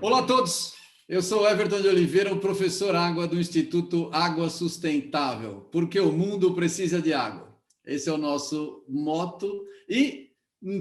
Olá a todos, eu sou Everton de Oliveira, o professor Água do Instituto Água Sustentável, porque o mundo precisa de água. Esse é o nosso motto e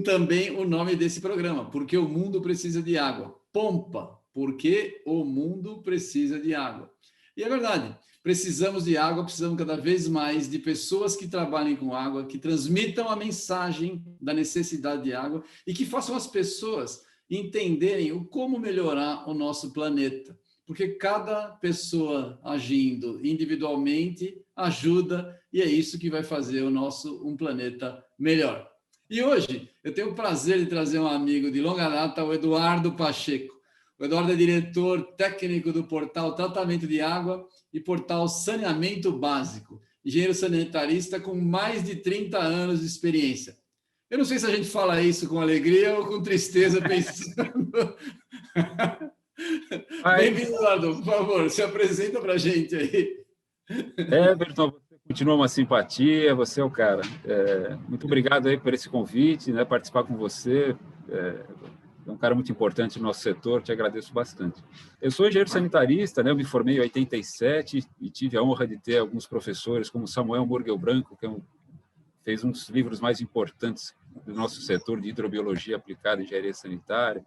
também o nome desse programa, porque o mundo precisa de água. Pompa, porque o mundo precisa de água. E é verdade, precisamos de água, precisamos cada vez mais de pessoas que trabalhem com água, que transmitam a mensagem da necessidade de água e que façam as pessoas entenderem o como melhorar o nosso planeta, porque cada pessoa agindo individualmente ajuda e é isso que vai fazer o nosso um planeta melhor. E hoje eu tenho o prazer de trazer um amigo de longa data, o Eduardo Pacheco. O Eduardo é diretor técnico do portal Tratamento de Água e portal Saneamento Básico, engenheiro sanitarista com mais de 30 anos de experiência. Eu não sei se a gente fala isso com alegria ou com tristeza, pensando. Bem-vindo, Eduardo. Por favor, se apresenta para a gente aí. Everton, você continua uma simpatia, você é o cara. Muito obrigado aí por esse convite, né, participar com você. É um cara muito importante no nosso setor, te agradeço bastante. Eu sou engenheiro sanitarista, né, eu me formei em 87 e tive a honra de ter alguns professores, como Samuel Murgel Branco, que fez um dos livros mais importantes do nosso setor de hidrobiologia aplicada em engenharia sanitária,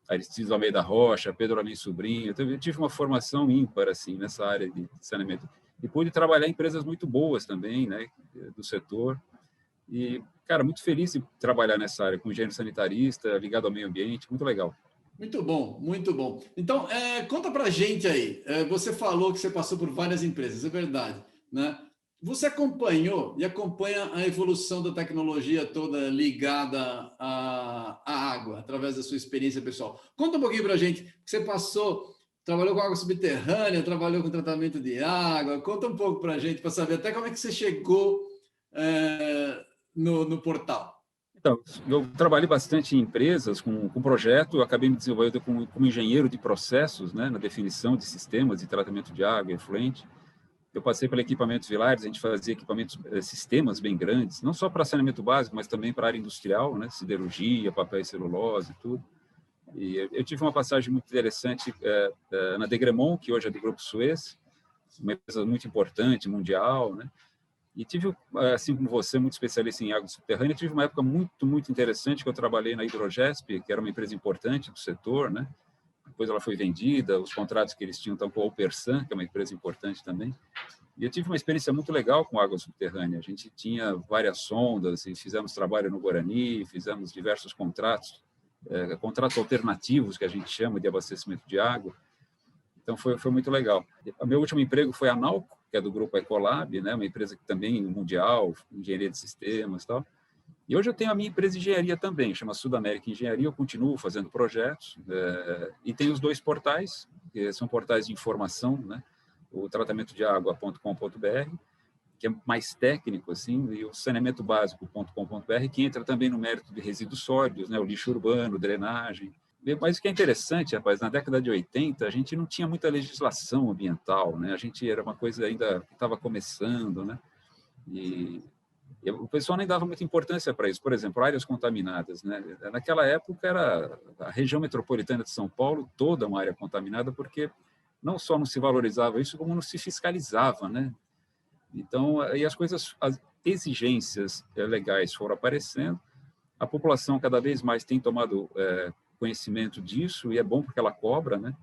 Aristides Almeida Rocha, Pedro Amin Sobrinho. Então, eu tive uma formação ímpar assim, nessa área de saneamento. E pude trabalhar em empresas muito boas também, né, do setor. E, cara, muito feliz de trabalhar nessa área, com engenheiro sanitarista, ligado ao meio ambiente, muito legal. Muito bom, muito bom. Então, conta para a gente aí. Você falou que você passou por várias empresas, é verdade, né? Você acompanhou e acompanha a evolução da tecnologia toda ligada à água, através da sua experiência pessoal. Conta um pouquinho para a gente. Você trabalhou com água subterrânea, trabalhou com tratamento de água. Conta um pouco para a gente, para saber até como é que você chegou no portal. Então, eu trabalhei bastante em empresas com projeto, eu acabei me desenvolvendo como engenheiro de processos, né, na definição de sistemas de tratamento de água e efluente. Eu passei por equipamentos Villares, a gente fazia sistemas bem grandes, não só para saneamento básico, mas também para a área industrial, né, siderurgia, papel e celulose, tudo. E eu tive uma passagem muito interessante na Degremont, que hoje é do Grupo Suez, uma empresa muito importante, mundial, né? E tive, assim como você, muito especialista em água subterrânea, tive uma época muito, muito interessante que eu trabalhei na Hidrogesp, que era uma empresa importante do setor, né? Depois ela foi vendida, os contratos que eles tinham estão com a Opersan, que é uma empresa importante também. E eu tive uma experiência muito legal com água subterrânea. A gente tinha várias sondas e fizemos trabalho no Guarani, fizemos diversos contratos alternativos, que a gente chama de abastecimento de água. Então, foi muito legal. O meu último emprego foi a Nalco, que é do grupo Ecolab, né, uma empresa que também mundial, engenharia de sistemas e tal. E hoje eu tenho a minha empresa de engenharia também, chama Sudamérica Engenharia, eu continuo fazendo projetos, e tem os dois portais, que são portais de informação, né, o tratamentodeagua.com.br, que é mais técnico, assim, e o saneamentobásico.com.br, que entra também no mérito de resíduos sólidos, né, o lixo urbano, drenagem. Mas o que é interessante, rapaz, na década de 80, a gente não tinha muita legislação ambiental, né? A gente era uma coisa ainda que estava começando, né? E o pessoal nem dava muita importância para isso. Por exemplo, áreas contaminadas, né? Naquela época, era a região metropolitana de São Paulo toda uma área contaminada, porque não só não se valorizava isso, como não se fiscalizava, né? Então, aí as exigências legais foram aparecendo, a população cada vez mais tem tomado conhecimento disso, e é bom porque ela cobra, né?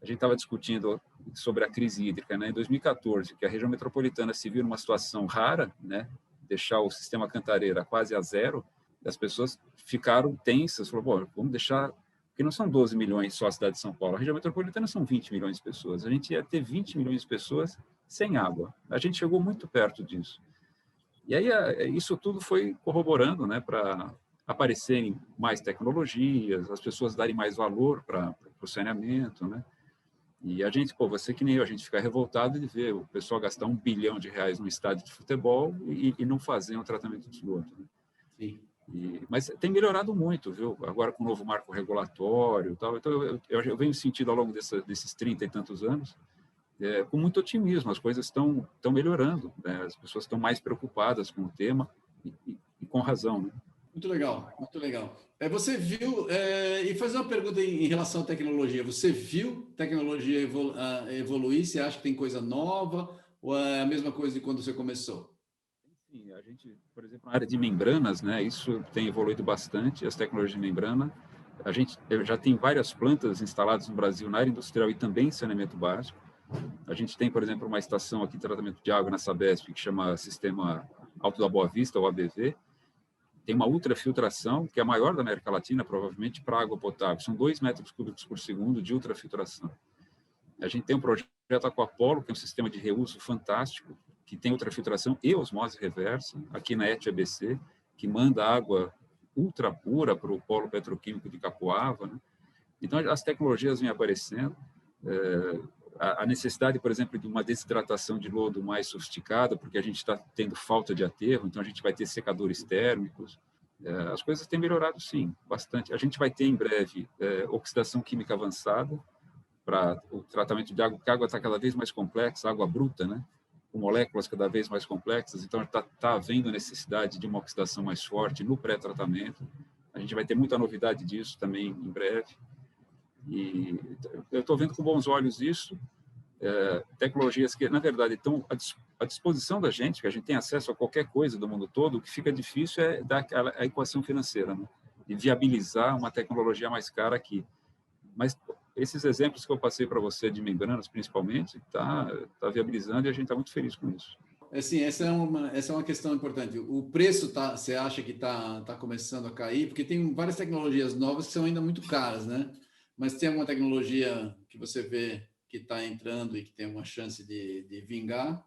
A gente estava discutindo sobre a crise hídrica, né, em 2014, que a região metropolitana se viu numa situação rara, né, deixar o sistema Cantareira quase a zero, e as pessoas ficaram tensas, falaram, vamos deixar, porque não são 12 milhões só a cidade de São Paulo, a região metropolitana são 20 milhões de pessoas, a gente ia ter 20 milhões de pessoas sem água, a gente chegou muito perto disso. E aí isso tudo foi corroborando, né, para aparecerem mais tecnologias, as pessoas darem mais valor para o saneamento, né? E a gente, você que nem eu, a gente fica revoltado de ver o pessoal gastar R$1 bilhão num estádio de futebol e não fazer um tratamento de esgoto, né? Sim. Mas tem melhorado muito, viu? Agora com o novo marco regulatório e tal. Então, eu venho sentindo ao longo desses 30 e tantos anos com muito otimismo. As coisas estão melhorando, né? As pessoas estão mais preocupadas com o tema e com razão, né? Muito legal, muito legal. Você viu, e fazer uma pergunta em relação à tecnologia. Você viu tecnologia evoluir? Você acha que tem coisa nova ou é a mesma coisa de quando você começou? Sim, a gente, por exemplo, na área de membranas, né, isso tem evoluído bastante, as tecnologias de membrana. A gente já tem várias plantas instaladas no Brasil na área industrial e também em saneamento básico. A gente tem, por exemplo, uma estação aqui de tratamento de água na Sabesp que chama Sistema Alto da Boa Vista, ou ABV. Tem uma ultrafiltração, que é a maior da América Latina, provavelmente, para água potável. São 2 metros cúbicos por segundo de ultrafiltração. A gente tem um projeto Aquapolo, que é um sistema de reuso fantástico, que tem ultrafiltração e osmose reversa, aqui na ET ABC, que manda água ultra pura para o polo petroquímico de Capoava, né? Então, as tecnologias vêm aparecendo. A necessidade, por exemplo, de uma desidratação de lodo mais sofisticada, porque a gente está tendo falta de aterro, então a gente vai ter secadores térmicos. As coisas têm melhorado, sim, bastante. A gente vai ter, em breve, oxidação química avançada para o tratamento de água, porque a água está cada vez mais complexa, água bruta, né? Com moléculas cada vez mais complexas, então está havendo necessidade de uma oxidação mais forte no pré-tratamento. A gente vai ter muita novidade disso também em breve. E eu estou vendo com bons olhos isso, tecnologias que, na verdade, estão à disposição da gente, que a gente tem acesso a qualquer coisa do mundo todo. O que fica difícil é dar a equação financeira, né? De viabilizar uma tecnologia mais cara aqui. Mas esses exemplos que eu passei para você de membranas, principalmente, tá viabilizando e a gente está muito feliz com isso. Assim, essa é uma questão importante. O preço você acha que tá começando a cair? Porque tem várias tecnologias novas que são ainda muito caras, né? Mas tem alguma tecnologia que você vê que está entrando e que tem uma chance de vingar?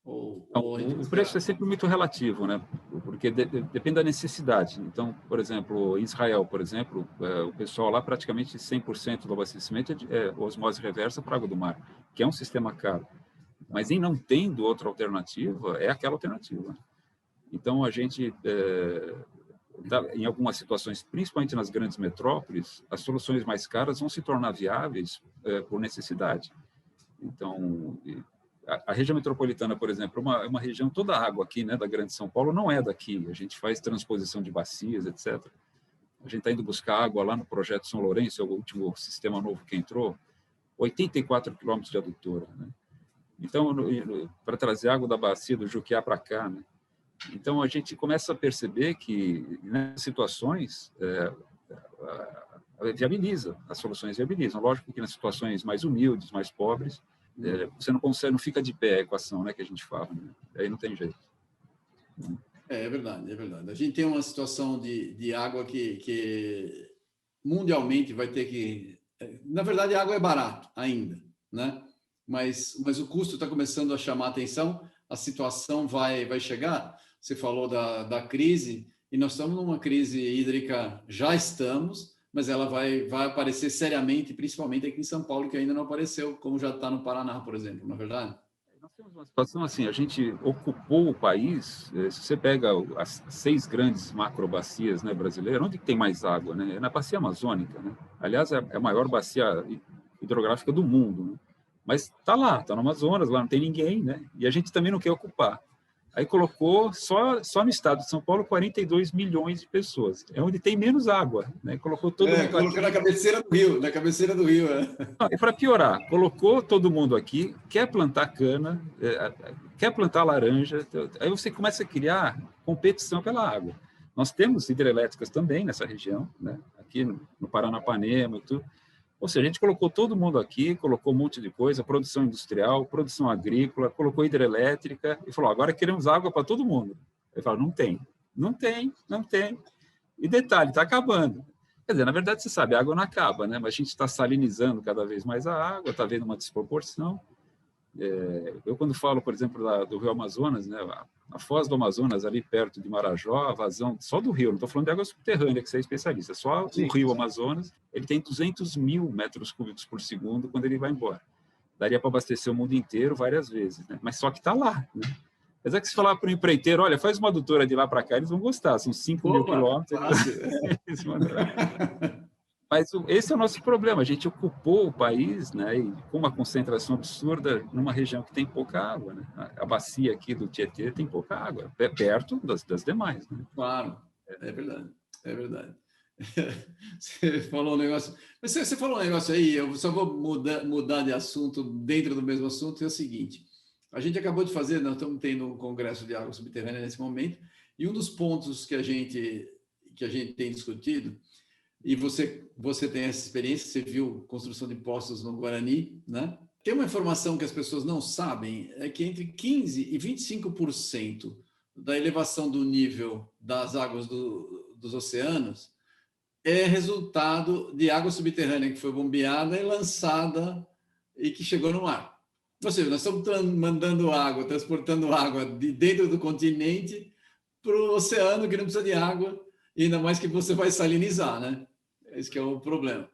O preço é sempre muito relativo, né? Porque depende da necessidade. Então, por exemplo, em Israel, por exemplo, o pessoal lá praticamente 100% do abastecimento é osmose reversa para água do mar, que é um sistema caro. Mas em não tendo outra alternativa, é aquela alternativa. Então, a gente, em algumas situações, principalmente nas grandes metrópoles, as soluções mais caras vão se tornar viáveis por necessidade. Então, a região metropolitana, por exemplo, é uma região, toda a água aqui, né, da Grande São Paulo, não é daqui. A gente faz transposição de bacias, etc. A gente está indo buscar água lá no projeto São Lourenço, é o último sistema novo que entrou, 84 quilômetros de adutora, né? Então, para trazer água da bacia do Juquiá para cá, né? Então, a gente começa a perceber que, nessas situações, viabiliza, as soluções viabilizam. Lógico que nas situações mais humildes, mais pobres, você não consegue, não fica de pé a equação, né, que a gente fala, né? Aí não tem jeito. É verdade, é verdade. A gente tem uma situação de água que mundialmente vai ter que... Na verdade, a água é barato ainda, né? Mas o custo está começando a chamar a atenção, a situação vai chegar. Você falou da crise, e nós estamos numa crise hídrica, já estamos, mas ela vai aparecer seriamente, principalmente aqui em São Paulo, que ainda não apareceu, como já está no Paraná, por exemplo, não é verdade? Nós temos uma situação assim, a gente ocupou o país, se você pega as 6 grandes macrobacias, né, brasileiras, onde tem mais água, né? É na bacia amazônica, né? Aliás, é a maior bacia hidrográfica do mundo, né? Mas está lá, está no Amazonas, lá não tem ninguém, né? E a gente também não quer ocupar. Aí colocou só no estado de São Paulo 42 milhões de pessoas. É onde tem menos água, né? Colocou todo mundo colocou aqui na cabeceira do rio, E para piorar, colocou todo mundo aqui, quer plantar cana, quer plantar laranja. Aí você começa a criar competição pela água. Nós temos hidrelétricas também nessa região, né? Aqui no Paranapanema e tudo. Ou seja, a gente colocou todo mundo aqui, colocou um monte de coisa, produção industrial, produção agrícola, colocou hidrelétrica e falou, agora queremos água para todo mundo. Ele falou, não tem. E detalhe, está acabando. Quer dizer, na verdade, você sabe, a água não acaba, né? Mas a gente está salinizando cada vez mais a água, está vendo uma desproporção. Eu, quando falo, por exemplo, do Rio Amazonas, né? A foz do Amazonas, ali perto de Marajó, a vazão só do rio, não estou falando de água subterrânea, que você é especialista, só o rio Amazonas, ele tem 200 mil metros cúbicos por segundo quando ele vai embora. Daria para abastecer o mundo inteiro várias vezes, né? Mas só que está lá, né? Apesar que se falar para o empreiteiro, olha, faz uma adutora de lá para cá, eles vão gostar, são 5 mil quilômetros. Eles vão Mas esse é o nosso problema. A gente ocupou o país, né, e com uma concentração absurda numa região que tem pouca água, né? A bacia aqui do Tietê tem pouca água, perto das demais, né? Claro, é verdade, é verdade. Você falou um negócio, mas você falou um negócio aí, eu só vou mudar de assunto dentro do mesmo assunto, é o seguinte, a gente acabou de fazer, nós estamos tendo um congresso de água subterrânea nesse momento, e um dos pontos que a gente tem discutido, e você tem essa experiência, você viu construção de poços no Guarani, né? Tem uma informação que as pessoas não sabem, é que entre 15% e 25% da elevação do nível das águas dos oceanos é resultado de água subterrânea que foi bombeada e lançada e que chegou no mar. Ou seja, nós estamos mandando água, transportando água de dentro do continente para o oceano que não precisa de água, e ainda mais que você vai salinizar, né? Esse que é o problema.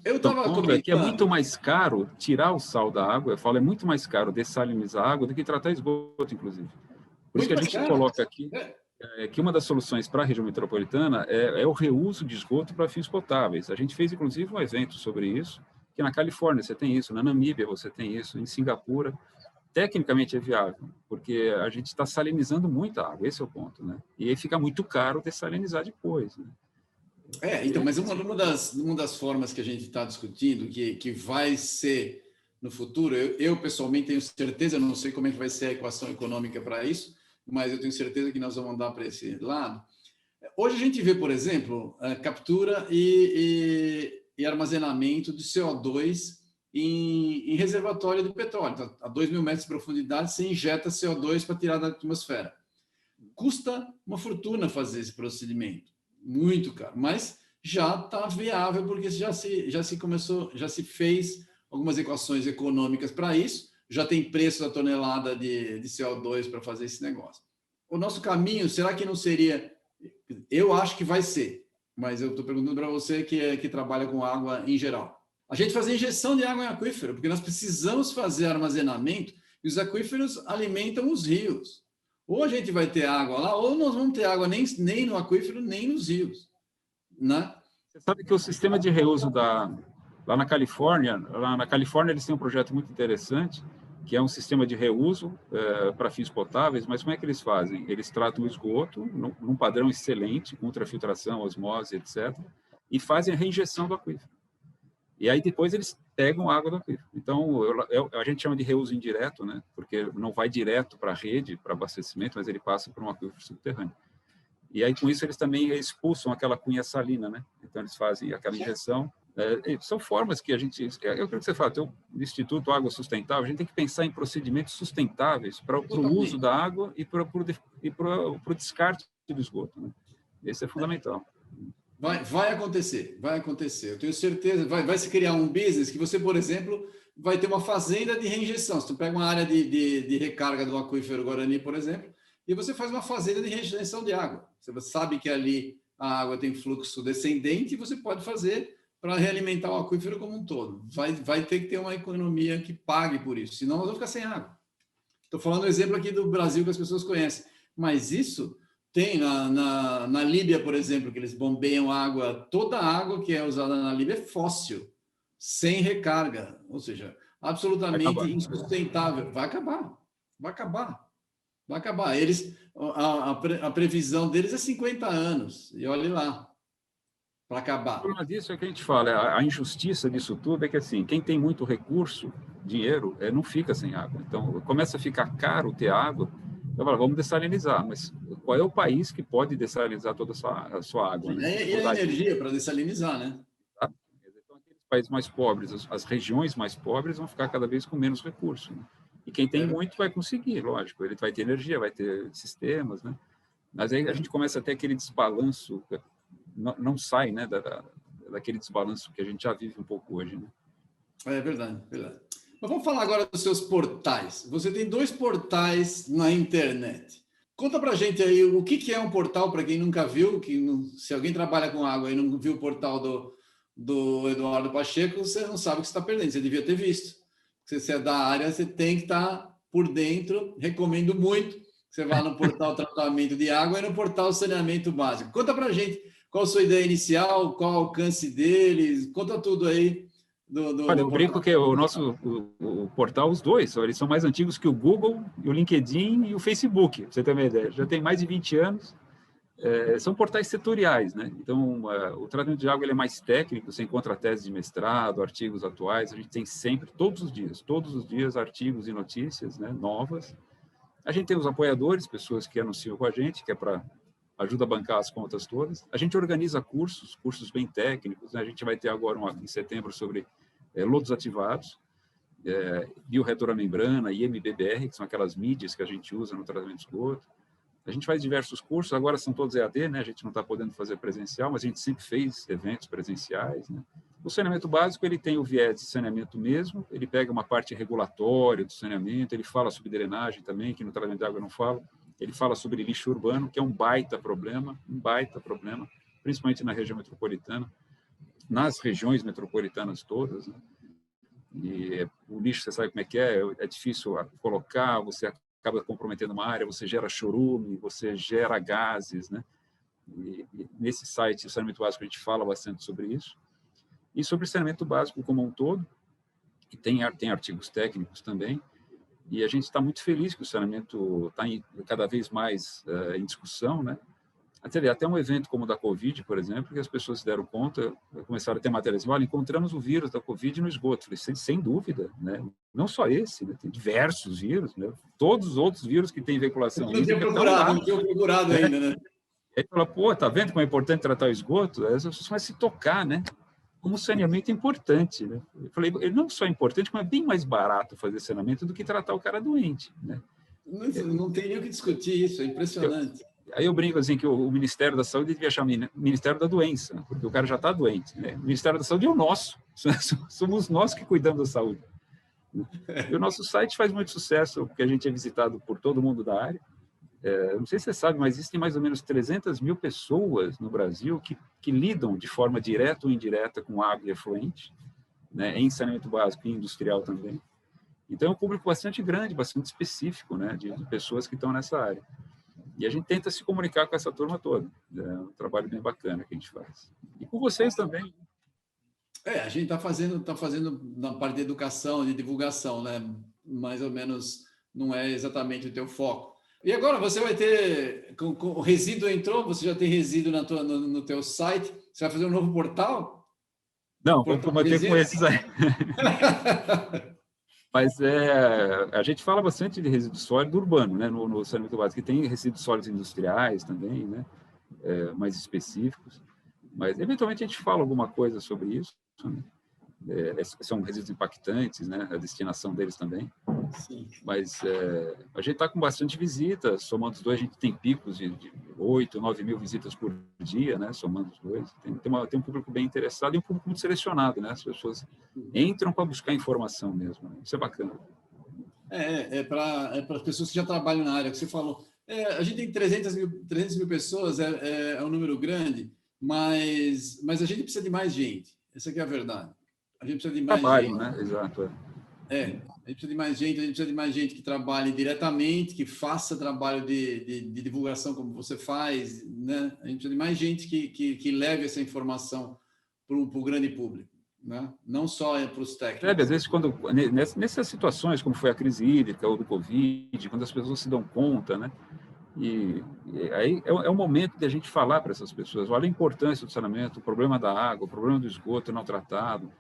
Eu estava comentando... que é muito mais caro tirar o sal da água, eu falo, é muito mais caro dessalinizar a água do que tratar esgoto, inclusive. Por isso que a gente coloca aqui que uma das soluções para a região metropolitana é o reuso de esgoto para fins potáveis. A gente fez, inclusive, um evento sobre isso, que na Califórnia você tem isso, na Namíbia você tem isso, em Singapura. Tecnicamente é viável, porque a gente está salinizando muita água, esse é o ponto, né? E aí fica muito caro dessalinizar depois, né? Então, mas uma das formas que a gente está discutindo, que vai ser no futuro, eu pessoalmente tenho certeza, não sei como é que vai ser a equação econômica para isso, mas eu tenho certeza que nós vamos andar para esse lado. Hoje a gente vê, por exemplo, a captura e armazenamento de CO2 em reservatório de petróleo. Então, a 2.000 metros de profundidade, você injeta CO2 para tirar da atmosfera. Custa uma fortuna fazer esse procedimento, muito caro, mas já está viável, porque já se fez algumas equações econômicas para isso, já tem preço da tonelada de CO2 para fazer esse negócio. O nosso caminho, será que não seria... Eu acho que vai ser, mas eu estou perguntando para você que trabalha com água em geral. A gente fazer injeção de água em aquífero, porque nós precisamos fazer armazenamento e os aquíferos alimentam os rios. Ou a gente vai ter água lá, ou nós vamos ter água nem no aquífero, nem nos rios, né? Você sabe que o sistema de reuso lá na Califórnia eles têm um projeto muito interessante, que é um sistema de reuso para fins potáveis, mas como é que eles fazem? Eles tratam o esgoto num padrão excelente, com ultrafiltração, osmose, etc., e fazem a reinjeção do aquífero. E aí depois eles pegam água do aquífero. Então, a gente chama de reuso indireto, né? Porque não vai direto para a rede, para abastecimento, mas ele passa por um aquífero subterrâneo. E aí, com isso, eles também expulsam aquela cunha salina, né? Então, eles fazem aquela injeção. São formas que a gente... Eu quero que você fale, o Instituto Água Sustentável, a gente tem que pensar em procedimentos sustentáveis para o uso da água e para o descarte do esgoto, né? Esse é fundamental. Vai acontecer. Eu tenho certeza. Vai se criar um business que você, por exemplo, vai ter uma fazenda de reinjeção. Se tu pega uma área de recarga do aquífero Guarani, por exemplo, e você faz uma fazenda de reinjeção de água. Você sabe que ali a água tem fluxo descendente e você pode fazer para realimentar o aquífero como um todo. Vai ter que ter uma economia que pague por isso, senão nós vamos ficar sem água. Estou falando um exemplo aqui do Brasil que as pessoas conhecem, mas isso tem na Líbia, por exemplo, que eles bombeiam água, toda a água que é usada na Líbia é fóssil, sem recarga, ou seja, absolutamente insustentável. Vai acabar. A previsão deles é 50 anos, e olhe lá, para acabar. O problema disso é que a gente fala, a injustiça disso tudo é que, assim, quem tem muito recurso, dinheiro, não fica sem água. Então, começa a ficar caro ter água, eu falo, vamos dessalinizar, mas qual é o país que pode dessalinizar toda a sua água? Né? E a energia para dessalinizar, né? Então, aqueles países mais pobres, as regiões mais pobres vão ficar cada vez com menos recursos. Né? E quem tem muito vai conseguir, lógico, ele vai ter energia, vai ter sistemas, né? Mas aí a gente começa a ter aquele desbalanço, não sai, né, daquele desbalanço que a gente já vive um pouco hoje, né? É verdade. Mas vamos falar agora dos seus portais. Você tem 2 portais na internet. Conta pra gente aí o que é um portal, para quem nunca viu, se alguém trabalha com água e não viu o portal do Eduardo Pacheco, você não sabe o que você está perdendo, você devia ter visto. Se você é da área, você tem que estar por dentro. Recomendo muito que você vá no portal tratamento de água e no portal saneamento básico. Conta pra gente Qual a sua ideia inicial? Qual o alcance deles? Conta tudo aí. Olha, eu brinco que o portal, os dois, eles são mais antigos que o Google, o LinkedIn e o Facebook, pra você ter uma ideia. Já tem mais de 20 anos. São portais setoriais, né? Então, o tratamento de água ele é mais técnico, você encontra tese de mestrado, artigos atuais, a gente tem sempre, todos os dias, artigos e notícias, né, novas. A gente tem os apoiadores, pessoas que anunciam com a gente, que é para ajuda a bancar as contas todas. A gente organiza cursos bem técnicos, né? A gente vai ter agora em setembro sobre lodos ativados, biorretor à membrana, IMBBR, que são aquelas mídias que a gente usa no tratamento de esgoto. A gente faz diversos cursos, agora são todos EAD, né? A gente não está podendo fazer presencial, mas a gente sempre fez eventos presenciais, né? O saneamento básico, ele tem o viés de saneamento mesmo, ele pega uma parte regulatória do saneamento, ele fala sobre drenagem também, que no tratamento de água eu não falo, ele fala sobre lixo urbano, que é um baita problema, principalmente na região metropolitana, nas regiões metropolitanas todas, né? E o lixo, você sabe como é difícil colocar, você acaba comprometendo uma área, você gera chorume, você gera gases, né? E nesse site, o saneamento básico, a gente fala bastante sobre isso. E sobre saneamento básico como um todo, que tem artigos técnicos também, e a gente está muito feliz que o saneamento está cada vez mais em discussão, né? Até um evento como o da Covid, por exemplo, que as pessoas se deram conta, começaram a ter matérias, olha, encontramos o vírus da Covid no esgoto. Falei, sem dúvida, né? Não só esse, né? Tem diversos vírus, né? Todos os outros vírus que têm veiculação hídrica estão lá. Não tinha procurado ainda, né? Aí fala, pô, tá vendo como é importante tratar o esgoto? Aí as pessoas vão se tocar, né? Como saneamento é importante, né? Eu falei, ele não só é importante, como é bem mais barato fazer saneamento do que tratar o cara doente, né? Não tem nem o que discutir isso, é impressionante. Aí eu brinco assim que o Ministério da Saúde devia chamar Ministério da Doença, porque o cara já está doente, né? O Ministério da Saúde é o nosso, somos nós que cuidamos da saúde. E o nosso site faz muito sucesso, porque a gente é visitado por todo mundo da área. Não sei se você sabe, mas existem mais ou menos 300 mil pessoas no Brasil que lidam de forma direta ou indireta com água e efluente, né? Em saneamento básico e industrial também. Então é um público bastante grande, bastante específico, né? De pessoas que estão nessa área. E a gente tenta se comunicar com essa turma toda. É um trabalho bem bacana que a gente faz. E com vocês também. A gente está fazendo na parte de educação, de divulgação, né? Mais ou menos não é exatamente o teu foco. E agora você vai ter, o resíduo entrou, você já tem resíduo no teu site, você vai fazer um novo portal? Não, vamos manter com esses aí. Mas a gente fala bastante de resíduo sólido urbano, né, no saneamento básico, que tem resíduos sólidos industriais também, né, mais específicos. Mas, eventualmente, a gente fala alguma coisa sobre isso, né? São resíduos impactantes, né, a destinação deles também. Sim. Mas a gente está com bastante visitas, somando os dois, a gente tem picos de 8, 9 mil visitas por dia, né, somando os dois. Tem um público bem interessado e um público muito selecionado, né, as pessoas entram para buscar informação mesmo, né? Isso é bacana. Para as pessoas que já trabalham na área, que você falou. A gente tem 300 mil pessoas, é um número grande, mas a gente precisa de mais gente. Essa aqui é a verdade. A gente precisa de mais gente. Né? Exato. A gente precisa de mais gente, a gente precisa de mais gente que trabalhe diretamente, que faça trabalho de divulgação como você faz, né? A gente precisa de mais gente que leve essa informação para o grande público, né? Não só para os técnicos. Às vezes, nessas situações, como foi a crise hídrica ou do Covid, quando as pessoas se dão conta, né? E aí é o momento de a gente falar para essas pessoas, olha a importância do saneamento, o problema da água, o problema do esgoto não tratado.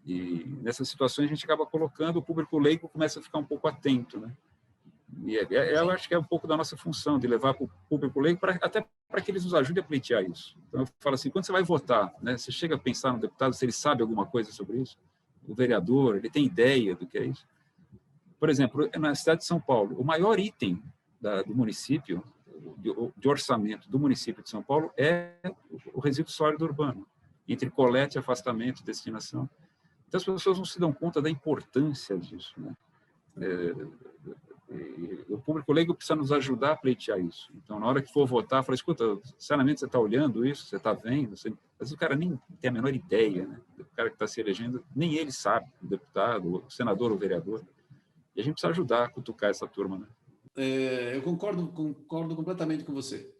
E nessas situações a gente acaba colocando, o público leigo começa a ficar um pouco atento, né? E eu acho que é um pouco da nossa função, de levar para o público leigo, até para que eles nos ajudem a pleitear isso. Então, eu falo assim, quando você vai votar, né, você chega a pensar no deputado, se ele sabe alguma coisa sobre isso, o vereador, ele tem ideia do que é isso. Por exemplo, na cidade de São Paulo, o maior item do município, de orçamento do município de São Paulo, é o resíduo sólido urbano, entre colete, afastamento e destinação. Então, as pessoas não se dão conta da importância disso, né? O público leigo precisa nos ajudar a pleitear isso. Então, na hora que for votar, fala, escuta, sinceramente, você está olhando isso, você está vendo? Às vezes o cara nem tem a menor ideia, né? O cara que está se elegendo, nem ele sabe, o deputado, o senador, o vereador. E a gente precisa ajudar a cutucar essa turma, né? Eu concordo completamente com você.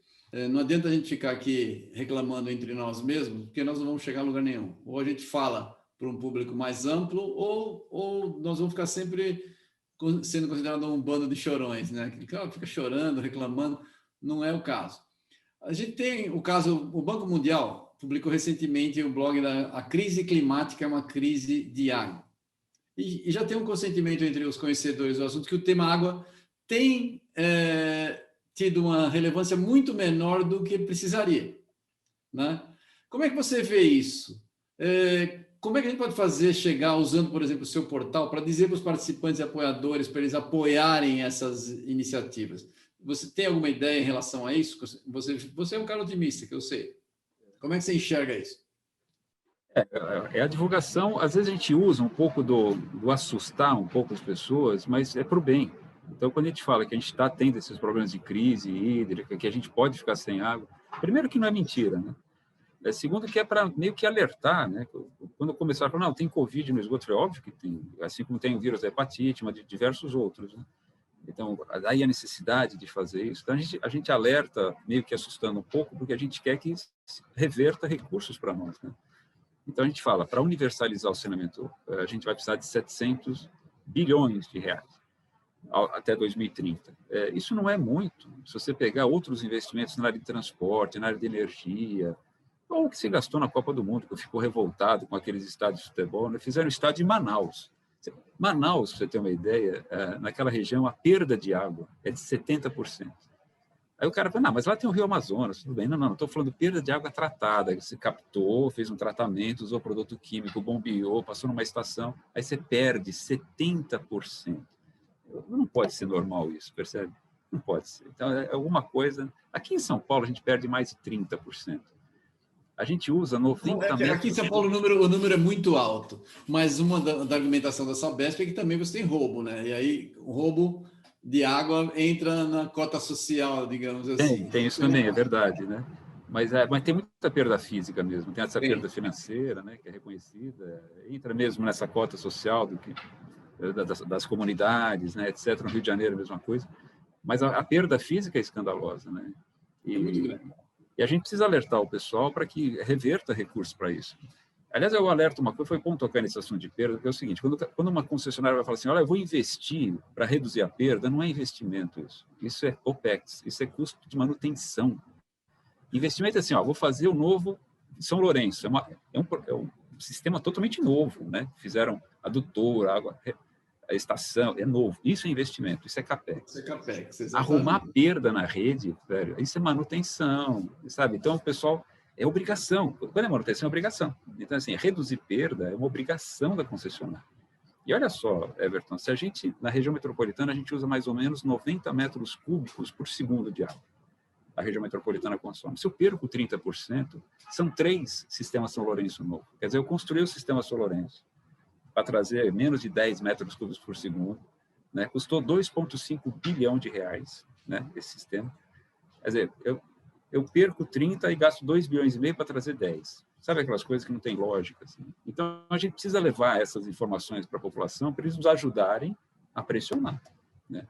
Não adianta a gente ficar aqui reclamando entre nós mesmos, porque nós não vamos chegar a lugar nenhum. Ou a gente fala para um público mais amplo, ou nós vamos ficar sempre sendo considerado um bando de chorões, né? Que fica chorando, reclamando. Não é o caso. A gente tem o caso, o Banco Mundial publicou recentemente o blog A Crise Climática é uma Crise de Água. E já tem um consentimento entre os conhecedores do assunto que o tema água tem tido uma relevância muito menor do que precisaria, né? Como é que você vê isso? Como é que a gente pode fazer chegar, usando, por exemplo, o seu portal, para dizer para os participantes e apoiadores, para eles apoiarem essas iniciativas? Você tem alguma ideia em relação a isso? Você é um cara otimista, que eu sei. Como é que você enxerga isso? É a divulgação, às vezes a gente usa um pouco do assustar um pouco as pessoas, mas é para o bem. Então, quando a gente fala que a gente está tendo esses problemas de crise hídrica, que a gente pode ficar sem água, primeiro que não é mentira, né? Segundo que é para meio que alertar, né? Quando começaram a falar, não, tem Covid no esgoto, foi óbvio que tem, assim como tem o vírus da hepatite, mas de diversos outros, né? Então, aí a necessidade de fazer isso. Então, a gente alerta, meio que assustando um pouco, porque a gente quer que reverta recursos para nós, né? Então, a gente fala, para universalizar o saneamento, a gente vai precisar de 700 bilhões de reais até 2030. Isso não é muito. Se você pegar outros investimentos na área de transporte, na área de energia, ou o que se gastou na Copa do Mundo, que eu fico revoltado com aqueles estádios de futebol, né? Fizeram o estádio em Manaus. Manaus, para você ter uma ideia, naquela região, a perda de água é de 70%. Aí o cara fala, não, mas lá tem o Rio Amazonas, tudo bem. Não, estou falando de perda de água tratada. Você captou, fez um tratamento, usou produto químico, bombeou, passou numa estação, aí você perde 70%. Não pode ser normal isso, percebe? Não pode ser. Então, é alguma coisa... Aqui em São Paulo, a gente perde mais de 30%. A gente usa 90 metros... Aqui em São Paulo o número é muito alto, mas uma da argumentação da Sabesp é que também você tem roubo, né? E aí o roubo de água entra na cota social, digamos assim. Tem isso também, é verdade, né? Mas tem muita perda física mesmo, tem essa perda financeira, né, que é reconhecida, entra mesmo nessa cota social das comunidades, né, etc. No Rio de Janeiro, a mesma coisa. Mas a perda física é escandalosa, né? É muito grande. E a gente precisa alertar o pessoal para que reverta recursos para isso. Aliás, eu alerto uma coisa, foi bom tocar nesse assunto de perda, que é o seguinte, quando uma concessionária vai falar assim, olha, eu vou investir para reduzir a perda, não é investimento isso. Isso é OPEX, isso é custo de manutenção. Investimento é assim, vou fazer o novo São Lourenço, é um sistema totalmente novo, né? Fizeram adutor, a estação, é novo. Isso é investimento, isso é CAPEX. Isso é CAPEX, exatamente. Arrumar perda na rede, velho, isso é manutenção, sabe? Então, o pessoal, é obrigação. Quando é manutenção, é obrigação. Então, assim, reduzir perda é uma obrigação da concessionária. E olha só, Everton, se a gente, na região metropolitana, a gente usa mais ou menos 90 metros cúbicos por segundo de água. A região metropolitana consome. Se eu perco 30%, são 3 sistemas São Lourenço novo. Quer dizer, eu construí o sistema São Lourenço para trazer menos de 10 metros cúbicos por segundo, né? Custou 2,5 bilhão de reais, né, esse sistema. Quer dizer, eu perco 30 e gasto 2 bilhões e meio para trazer 10. Sabe aquelas coisas que não tem lógica? Assim? Então, a gente precisa levar essas informações para a população para eles nos ajudarem a pressionar, né?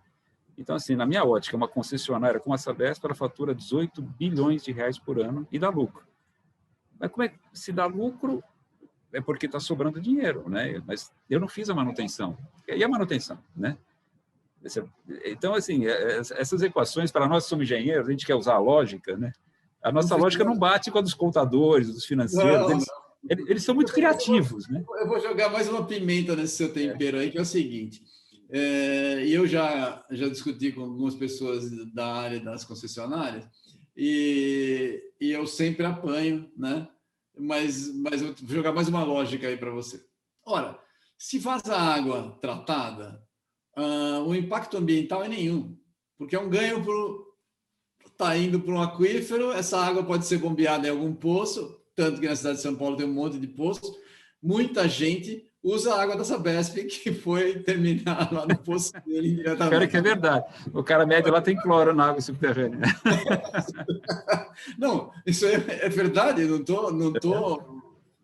Então, assim, na minha ótica, uma concessionária como a Sabesp, ela fatura 18 bilhões de reais por ano e dá lucro. Mas como é que se dá lucro? É porque está sobrando dinheiro, né? Mas eu não fiz a manutenção. E a manutenção, né? Então, assim, essas equações, para nós que somos engenheiros, a gente quer usar a lógica, né? A nossa lógica não bate com a dos contadores, dos financeiros. Eles são muito criativos, né? Eu vou jogar mais uma pimenta nesse seu tempero aí, que é o seguinte. Eu já discuti com algumas pessoas da área das concessionárias e eu sempre apanho, né? Mas eu vou jogar mais uma lógica aí para você. Ora, se vaza água tratada, o impacto ambiental é nenhum, porque é um ganho está indo para um aquífero, essa água pode ser bombeada em algum poço, tanto que na cidade de São Paulo tem um monte de poços, muita gente usa a água da Sabesp, que foi terminar lá no poço dele diretamente. Cara, que é verdade. O cara médio lá tem cloro na água subterrânea. Não, isso é verdade, eu não tô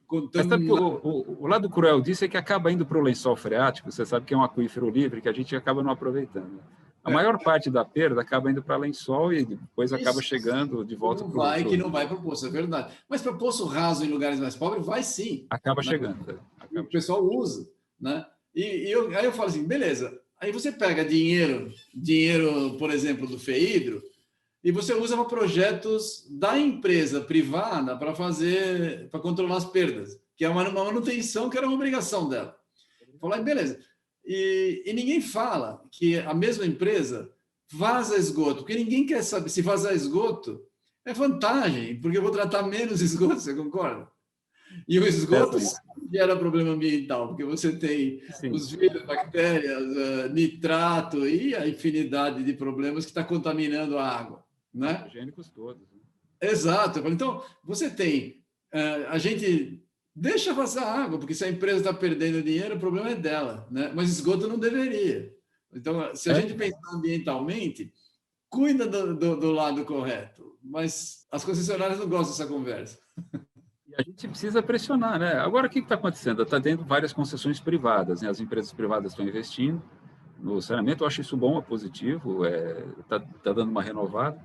contando... Mas sabe que o lado cruel disso é que acaba indo para o lençol freático, você sabe que é um aquífero livre, que a gente acaba não aproveitando. A maior parte da perda acaba indo para lençol e depois acaba chegando de volta para o... Que não vai para o poço, é verdade. Mas para o poço raso em lugares mais pobres, vai sim. Acaba né? chegando. O pessoal usa. Né? Aí eu falo assim, beleza. Aí você pega dinheiro, por exemplo, do FEIDRO, e você usa para projetos da empresa privada para controlar as perdas, que é uma manutenção que era uma obrigação dela. Falar, beleza. E ninguém fala que a mesma empresa vaza esgoto, porque ninguém quer saber se vazar esgoto é vantagem, porque eu vou tratar menos esgoto, você concorda? E o esgoto gera problema ambiental, porque você tem os vírus, bactérias, nitrato e a infinidade de problemas que está contaminando a água. Né? Higiênicos todos. Né? Exato. Então, você tem... a gente deixa vazar água, porque se a empresa está perdendo dinheiro, o problema é dela. Né? Mas esgoto não deveria. Então, se a gente pensar ambientalmente, cuida do lado correto. Mas as concessionárias não gostam dessa conversa. A gente precisa pressionar, né? Agora, o que está acontecendo? Está tendo várias concessões privadas, né? As empresas privadas estão investindo no saneamento. Eu acho isso bom, é positivo, está dando uma renovada.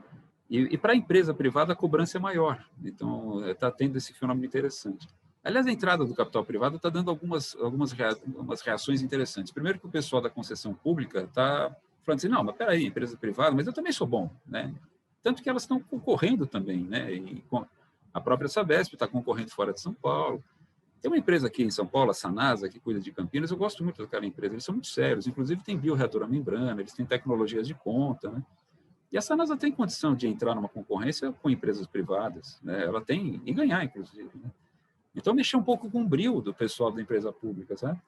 E para a empresa privada, a cobrança é maior. Então, está tendo esse fenômeno interessante. Aliás, a entrada do capital privado está dando algumas reações interessantes. Primeiro que o pessoal da concessão pública está falando assim, não, mas peraí, empresa privada, mas eu também sou bom, né? Tanto que elas estão concorrendo também, né? E a própria Sabesp está concorrendo fora de São Paulo. Tem uma empresa aqui em São Paulo, a Sanasa, que cuida de Campinas. Eu gosto muito daquela empresa, eles são muito sérios. Inclusive, tem bioreator a membrana, eles têm tecnologias de ponta, né? E a Sanasa tem condição de entrar numa concorrência com empresas privadas, né? Ela tem, e ganhar, inclusive, né? Então, mexer um pouco com o brio do pessoal da empresa pública, sabe?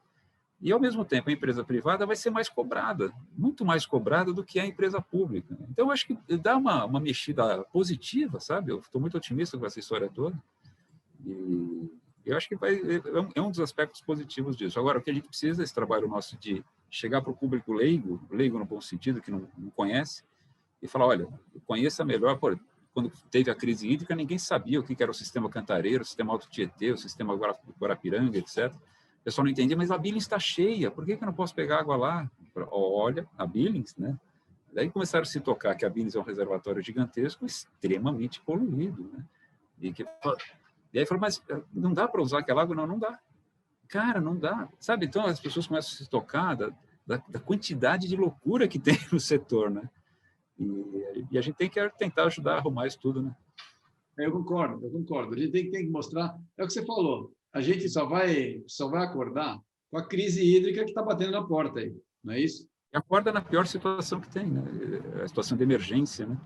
E, ao mesmo tempo, a empresa privada vai ser mais cobrada, muito mais cobrada do que a empresa pública. Então, eu acho que dá uma mexida positiva, sabe? Eu estou muito otimista com essa história toda. E eu acho que é um dos aspectos positivos disso. Agora, o que a gente precisa é esse trabalho nosso de chegar para o público leigo no bom sentido, que não conhece, e falar, olha, conheça melhor. Pô, quando teve a crise hídrica, ninguém sabia o que era o sistema Cantareiro, o sistema Alto Tietê, o sistema Guarapiranga, etc. O pessoal não entendia, mas a Billings está cheia, por que eu não posso pegar água lá? Olha, a Billings, né? Daí começaram a se tocar que a Billings é um reservatório gigantesco, extremamente poluído, né? E aí falou, mas não dá para usar aquela água? Não, não dá. Cara, não dá. Sabe, então as pessoas começam a se tocar da quantidade de loucura que tem no setor, né? E a gente tem que tentar ajudar a arrumar isso tudo, né? Eu concordo. A gente tem que mostrar, é o que você falou, a gente só vai acordar com a crise hídrica que está batendo na porta aí, não é isso? E acorda na pior situação que tem, né? A situação de emergência, né?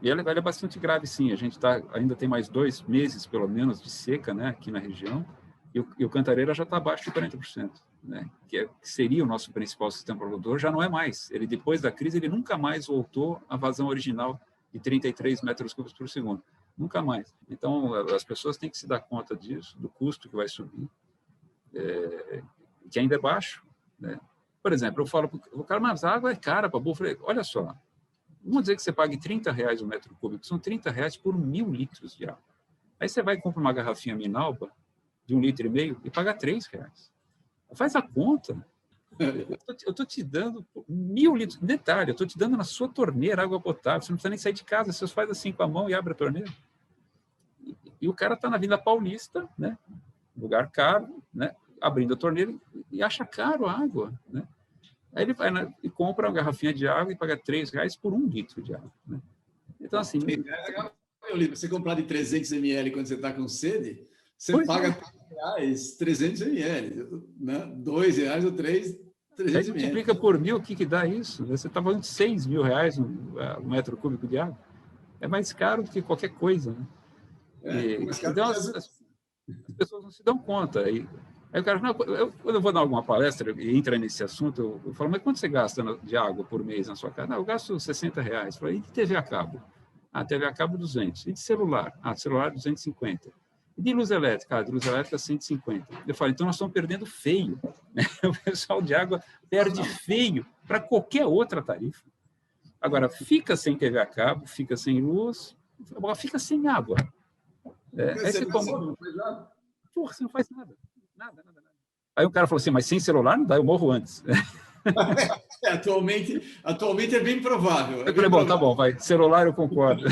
E ela é bastante grave, sim. A gente ainda tem mais 2 meses, pelo menos, de seca, né, aqui na região, e o Cantareira já está abaixo de 40%, né, que seria o nosso principal sistema produtor, já não é mais. Ele, depois da crise, ele nunca mais voltou à vazão original de 33 metros cúbicos por segundo. Nunca mais. Então, as pessoas têm que se dar conta disso, do custo que vai subir, que ainda é baixo, né? Por exemplo, eu falo para o cara, mas a água é cara, Pabu. Eu falei, olha só, vamos dizer que você pague R$30 o metro cúbico, são R$30 por 1.000 litros de água. Aí você vai e compra uma garrafinha Minalba de 1,5 litro e paga R$3. Faz a conta. Eu estou te dando 1.000 litros. Detalhe, eu estou te dando na sua torneira água potável. Você não precisa nem sair de casa, você faz assim com a mão e abre a torneira. E o cara está na Vila Paulista, né? Lugar caro, né? Abrindo a torneira e acha caro a água, né? Aí ele vai e compra uma garrafinha de água e paga R$3 por 1 litro de água, né? Então, assim... Você comprar de 300 ml quando você está com sede, você paga R$3, 300 ml, né? R$2 ou R$3, 300 Aí multiplica por 1.000, o que dá isso? Você está falando de R$6.000 um metro cúbico de água. É mais caro do que qualquer coisa, né? Então, as pessoas não se dão conta. Aí o cara, não, quando eu vou dar alguma palestra e entra nesse assunto, eu falo, mas quanto você gasta de água por mês na sua casa? Não, eu gasto R$60. Eu falo, e de TV a cabo? Ah, TV a cabo 200. E de celular? Ah, celular 250. E de luz elétrica? Ah, de luz elétrica 150. Eu falo, então nós estamos perdendo feio, né? O pessoal de água perde feio para qualquer outra tarifa. Agora, fica sem TV a cabo, fica sem luz, fica sem água. Aí você não faz nada? Porra, você não faz nada. Nada. Aí o cara falou assim, mas sem celular não dá, eu morro antes. Atualmente é bem provável. Eu falei, bom, tá bom, vai, celular eu concordo.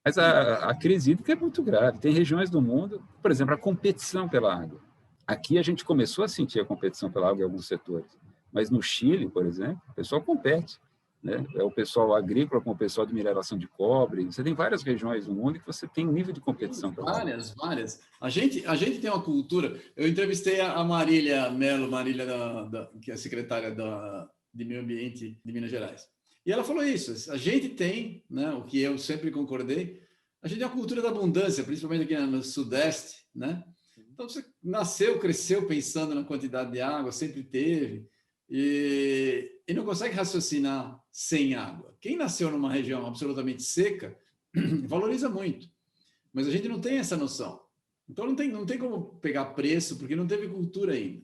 Mas a crise hídrica é muito grave. Tem regiões do mundo, por exemplo, a competição pela água. Aqui a gente começou a sentir a competição pela água em alguns setores. Mas no Chile, por exemplo, o pessoal compete. Né? É o pessoal agrícola com o pessoal de mineração de cobre. Você tem várias regiões do mundo que você tem um nível de competição pela água. Várias. A gente tem uma cultura. Eu entrevistei a Marília Mello, que é a secretária de Meio Ambiente de Minas Gerais. E ela falou isso. A gente tem, né, o que eu sempre concordei, a gente tem a cultura da abundância, principalmente aqui no Sudeste, né? Então, você nasceu, cresceu pensando na quantidade de água, sempre teve, e não consegue raciocinar sem água. Quem nasceu numa região absolutamente seca, valoriza muito, mas a gente não tem essa noção. Então, não tem como pegar preço, porque não teve cultura ainda.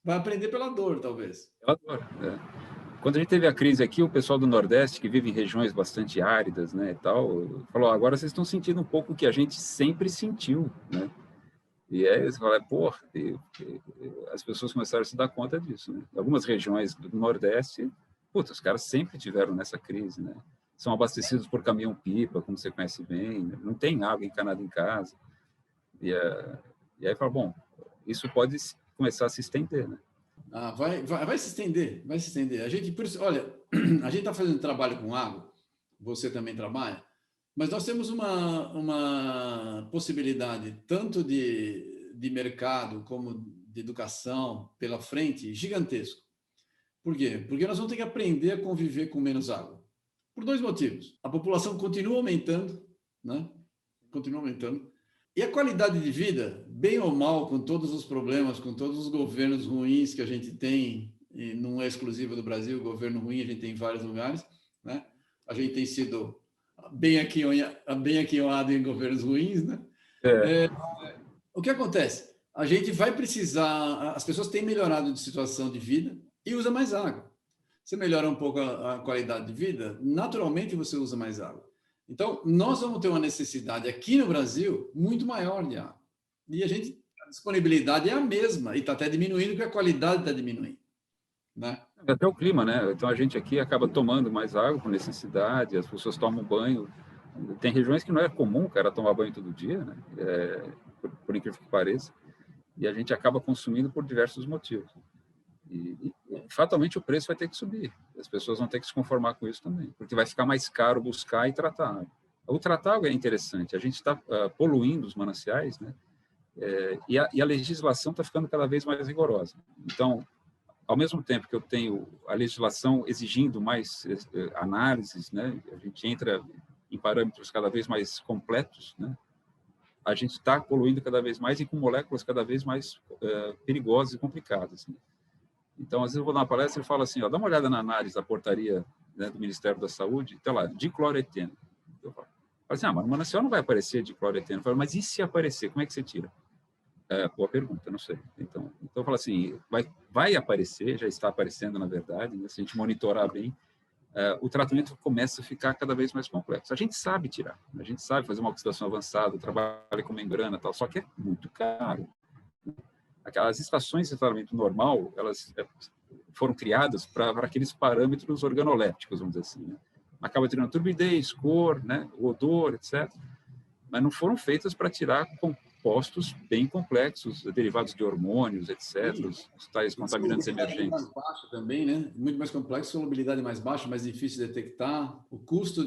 Vai aprender pela dor, talvez. Pela dor, é. Quando a gente teve a crise aqui, o pessoal do Nordeste, que vive em regiões bastante áridas, né, e tal, falou, agora vocês estão sentindo um pouco o que a gente sempre sentiu, né? E aí você fala, pô, as pessoas começaram a se dar conta disso, né? Algumas regiões do Nordeste, putz, os caras sempre tiveram nessa crise, né? São abastecidos por caminhão-pipa, como você conhece bem, né? Não tem água encanada em casa. E aí fala, bom, isso pode começar a se estender, né? Vai se estender, vai se estender. Olha, a gente está fazendo trabalho com água, você também trabalha, mas nós temos uma possibilidade tanto de mercado como de educação pela frente gigantesco. Por quê? Porque nós vamos ter que aprender a conviver com menos água. Por dois motivos. A população continua aumentando, né? Continua aumentando. E a qualidade de vida, bem ou mal, com todos os problemas, com todos os governos ruins que a gente tem, e não é exclusivo do Brasil, governo ruim a gente tem em vários lugares, né? A gente tem sido bem aquinhoado em governos ruins, né? O que acontece? A gente vai precisar, as pessoas têm melhorado de situação de vida e usa mais água. Você melhora um pouco a qualidade de vida, naturalmente você usa mais água. Então, nós vamos ter uma necessidade aqui no Brasil muito maior de água. E a disponibilidade é a mesma, e está até diminuindo, porque a qualidade está diminuindo. Né? Até o clima, né? Então a gente aqui acaba tomando mais água por necessidade, as pessoas tomam banho. Tem regiões que não é comum o cara tomar banho todo dia, né? Por incrível que pareça. E a gente acaba consumindo por diversos motivos. E fatalmente o preço vai ter que subir. As pessoas vão ter que se conformar com isso também, porque vai ficar mais caro buscar e tratar água. O tratar água é interessante. A gente está poluindo os mananciais, né? E a legislação está ficando cada vez mais rigorosa. Então, ao mesmo tempo que eu tenho a legislação exigindo mais análises, né? A gente entra em parâmetros cada vez mais completos, né? A gente está poluindo cada vez mais e com moléculas cada vez mais perigosas e complicadas. Né? Então, às vezes eu vou dar uma palestra e falo assim, ó, dá uma olhada na análise da portaria, né, do Ministério da Saúde, está lá, dicloroeteno. Eu falo assim, mas no manancial não vai aparecer dicloroeteno. Eu falo, mas e se aparecer, como é que você tira? Boa pergunta, não sei. Então eu falo assim, vai aparecer, já está aparecendo, na verdade, né, se a gente monitorar bem, o tratamento começa a ficar cada vez mais complexo. A gente sabe tirar, a gente sabe fazer uma oxidação avançada, trabalha com membrana e tal, só que é muito caro. Aquelas estações de tratamento normal, elas foram criadas para aqueles parâmetros organolépticos, vamos dizer assim. Né? Acaba tirando turbidez, cor, né, odor, etc. Mas não foram feitas para tirar compostos bem complexos, derivados de hormônios, etc., os tais contaminantes emergentes. Mais baixo também, né? Muito mais complexo, solubilidade mais baixa, mais difícil de detectar. O custo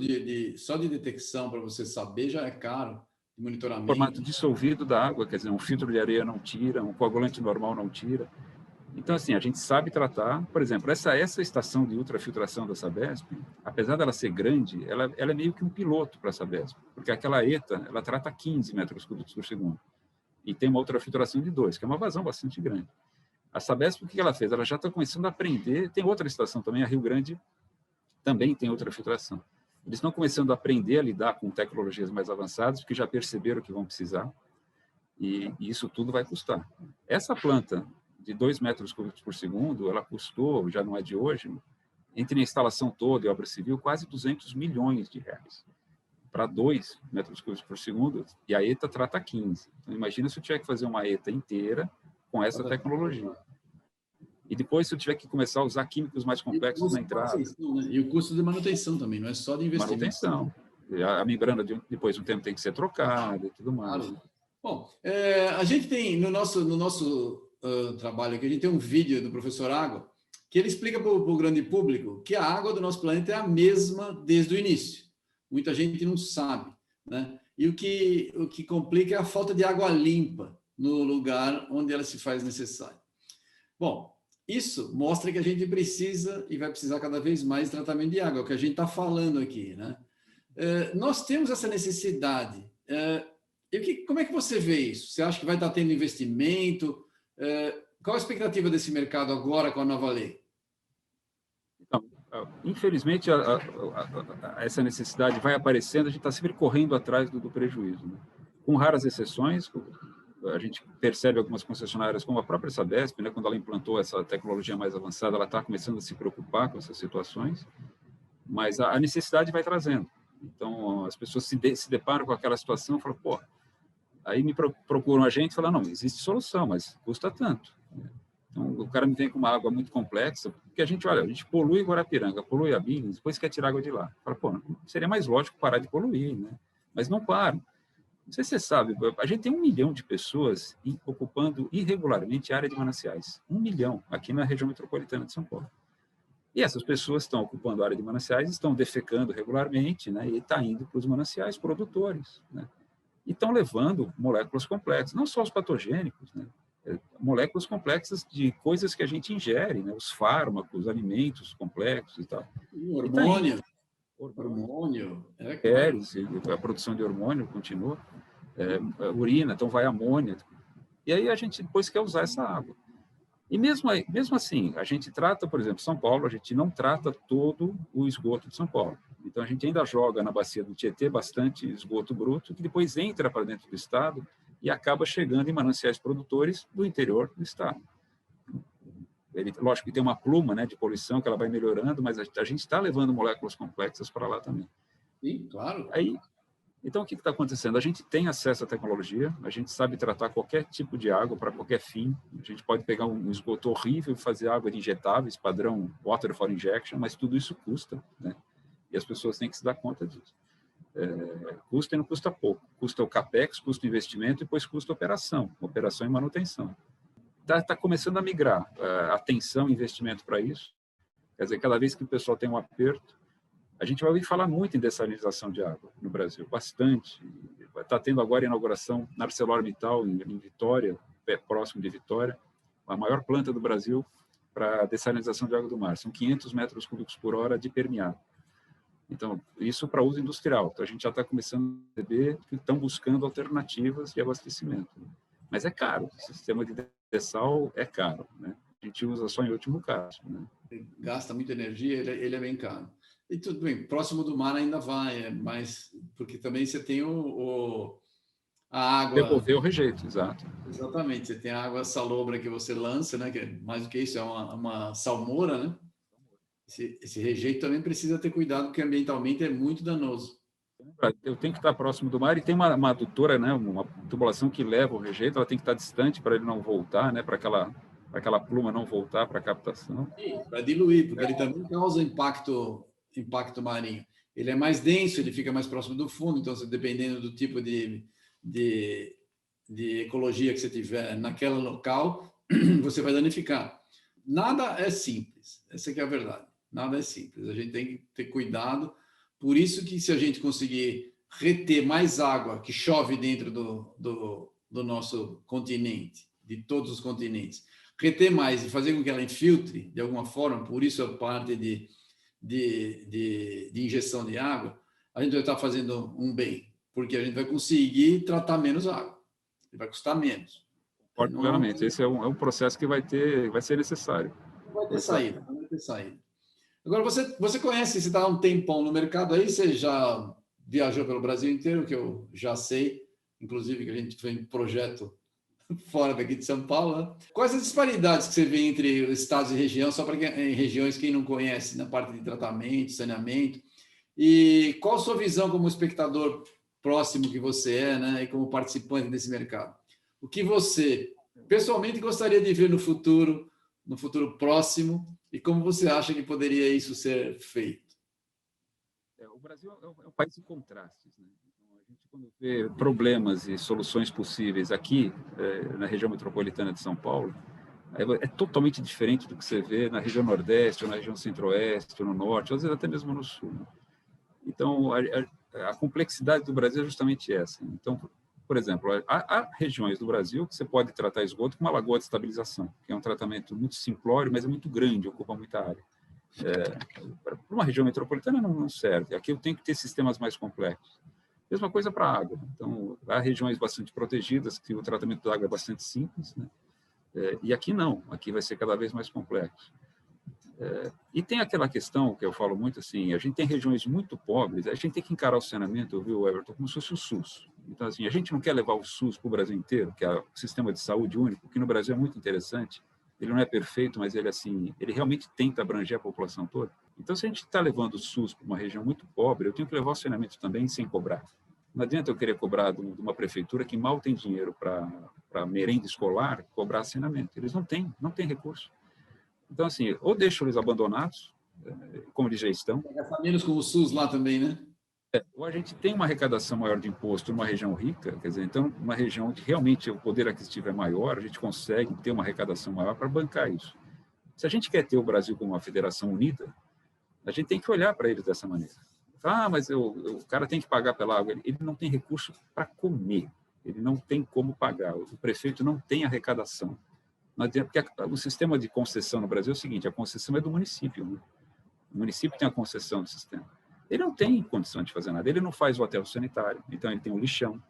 só de detecção para você saber já é caro. Monitoramento. Formato dissolvido da água, quer dizer, um filtro de areia não tira, um coagulante normal não tira. Então, assim, a gente sabe tratar, por exemplo, essa estação de ultrafiltração da Sabesp, apesar dela ser grande, ela é meio que um piloto para a Sabesp, porque aquela ETA, ela trata 15 metros cúbicos por segundo, e tem uma ultrafiltração de 2, que é uma vazão bastante grande. A Sabesp, o que ela fez? Ela já está começando a aprender, tem outra estação também, a Rio Grande, também tem ultrafiltração. Eles estão começando a aprender a lidar com tecnologias mais avançadas, porque já perceberam que vão precisar, e isso tudo vai custar. Essa planta de 2 metros cúbicos por segundo, ela custou, já não é de hoje, entre a instalação toda e a obra civil, quase 200 milhões de reais. Para 2 metros cúbicos por segundo, e a ETA trata 15. Então, imagina se eu tiver que fazer uma ETA inteira com essa tecnologia. E depois, se eu tiver que começar a usar químicos mais complexos na entrada. Né? E o custo de manutenção também, não é só de investimento. Manutenção. A membrana, depois de um tempo, tem que ser trocada e tudo mais. Claro. Bom, a gente tem, no nosso trabalho aqui, a gente tem um vídeo do professor Água, que ele explica para o grande público que a água do nosso planeta é a mesma desde o início. Muita gente não sabe, né? E o que complica é a falta de água limpa no lugar onde ela se faz necessária. Bom, isso mostra que a gente precisa e vai precisar cada vez mais de tratamento de água, é o que a gente está falando aqui, né? Nós temos essa necessidade. Como é que você vê isso? Você acha que vai estar tendo investimento? Qual a expectativa desse mercado agora com a nova lei? Então, infelizmente, essa necessidade vai aparecendo, a gente está sempre correndo atrás do prejuízo, né? Com raras exceções. A gente percebe algumas concessionárias, como a própria Sabesp, né, quando ela implantou essa tecnologia mais avançada, ela está começando a se preocupar com essas situações, mas a necessidade vai trazendo. Então, as pessoas se deparam com aquela situação e falam, pô, aí me procuram a gente e falam, não, existe solução, mas custa tanto. Então, o cara me vem com uma água muito complexa, porque a gente polui Guarapiranga, polui Abinhos, depois quer tirar água de lá. Fala, pô, seria mais lógico parar de poluir, né? Mas não param. Não sei se você sabe, a gente tem 1 milhão de pessoas ocupando irregularmente a área de mananciais. 1 milhão aqui na região metropolitana de São Paulo. E essas pessoas estão ocupando a área de mananciais, estão defecando regularmente, né? E está indo para os mananciais produtores, né? E estão levando moléculas complexas, não só os patogênicos, né? Moléculas complexas de coisas que a gente ingere, né? Os fármacos, alimentos complexos e tal. Hormônio. Hormônio. A produção de hormônio continua. Urina, então vai amônia. E aí a gente depois quer usar essa água. E mesmo assim, a gente trata, por exemplo, São Paulo, a gente não trata todo o esgoto de São Paulo. Então, a gente ainda joga na bacia do Tietê bastante esgoto bruto, que depois entra para dentro do estado e acaba chegando em mananciais produtores do interior do estado. Lógico que tem uma pluma, né, de poluição que ela vai melhorando, mas a gente está levando moléculas complexas para lá também. Sim, claro. Então, o que está acontecendo? A gente tem acesso à tecnologia, a gente sabe tratar qualquer tipo de água para qualquer fim. A gente pode pegar um esgoto horrível e fazer água de injetáveis, padrão water for injection, mas tudo isso custa, né? E as pessoas têm que se dar conta disso. Custa e não custa pouco. Custa o CAPEX, custa o investimento e depois custa a operação e manutenção. Está começando a migrar a atenção e investimento para isso. Quer dizer, cada vez que o pessoal tem um aperto, a gente vai ouvir falar muito em dessalinização de água no Brasil, bastante. Está tendo agora a inauguração na ArcelorMittal, em Vitória, próximo de Vitória, a maior planta do Brasil para dessalinização de água do mar. São 500 metros cúbicos por hora de permeado. Então, isso para uso industrial. Então, a gente já está começando a perceber que estão buscando alternativas de abastecimento. Mas é caro. O sistema de dessal é caro, né? A gente usa só em último caso, né? Gasta muita energia, ele é bem caro. E tudo bem, próximo do mar ainda vai, mas porque também você tem a água... Devolver o rejeito, exato. Exatamente, você tem a água salobra que você lança, né? Que é, mais do que isso, é uma salmoura, né? Esse rejeito também precisa ter cuidado, porque ambientalmente é muito danoso. Eu tenho que estar próximo do mar e tem uma adutora, né? Uma tubulação que leva o rejeito, ela tem que estar distante para ele não voltar, né? Para aquela pluma não voltar para a captação. Para diluir, porque ele também causa impacto marinho. Ele é mais denso, ele fica mais próximo do fundo, então, dependendo do tipo de ecologia que você tiver naquele local, você vai danificar. Nada é simples, essa que é a verdade. Nada é simples, a gente tem que ter cuidado. Por isso que se a gente conseguir reter mais água que chove dentro do nosso continente, de todos os continentes, reter mais e fazer com que ela infiltre de alguma forma, por isso a parte de injeção de água, a gente vai estar fazendo um bem, porque a gente vai conseguir tratar menos água, vai custar menos. Concordo plenamente. Esse é um processo que vai ser necessário. Vai ter saída. Agora, você conhece, você está há um tempão no mercado aí, você já viajou pelo Brasil inteiro, que eu já sei, inclusive que a gente fez um projeto fora daqui de São Paulo, né? Quais as disparidades que você vê entre estados e região, só para regiões quem não conhece, na parte de tratamento, saneamento, e qual a sua visão como espectador próximo que você é, né, e como participante desse mercado? O que você, pessoalmente, gostaria de ver no futuro no futuro próximo e como você acha que poderia isso ser feito? O Brasil é um país de contrastes, né? Então, a gente, quando vê problemas e soluções possíveis aqui, na região metropolitana de São Paulo, é totalmente diferente do que você vê na região Nordeste, ou na região Centro-Oeste, ou no Norte, ou às vezes até mesmo no Sul. Então, a complexidade do Brasil é justamente essa. Então, por exemplo, há regiões do Brasil que você pode tratar esgoto com uma lagoa de estabilização, que é um tratamento muito simplório, mas é muito grande, ocupa muita área. Para uma região metropolitana não serve. Aqui eu tenho que ter sistemas mais complexos. Mesma coisa para a água. Então, há regiões bastante protegidas, que o tratamento da água é bastante simples, né? E aqui não, aqui vai ser cada vez mais complexo. E tem aquela questão que eu falo muito assim, a gente tem regiões muito pobres, a gente tem que encarar o saneamento, viu, Everton, como se fosse o SUS. Então, assim, a gente não quer levar o SUS para o Brasil inteiro, que é o sistema de saúde único, que no Brasil é muito interessante, ele não é perfeito, mas ele, assim, ele realmente tenta abranger a população toda. Então, se a gente está levando o SUS para uma região muito pobre, eu tenho que levar o saneamento também sem cobrar. Não adianta eu querer cobrar de uma prefeitura que mal tem dinheiro para merenda escolar, cobrar saneamento. Eles não têm recurso. Então, assim, ou deixo eles abandonados, como eles já estão. Gastar menos com o SUS lá também, né? Ou a gente tem uma arrecadação maior de imposto numa região rica, quer dizer, então, uma região que realmente o poder aquisitivo é maior, a gente consegue ter uma arrecadação maior para bancar isso. Se a gente quer ter o Brasil como uma federação unida, a gente tem que olhar para eles dessa maneira. Mas o cara tem que pagar pela água. Ele não tem recurso para comer, ele não tem como pagar, o prefeito não tem arrecadação. Porque o sistema de concessão no Brasil é o seguinte, a concessão é do município, né? O município tem a concessão do sistema. Ele não tem condição de fazer nada, ele não faz o aterro sanitário, então ele tem o lixão,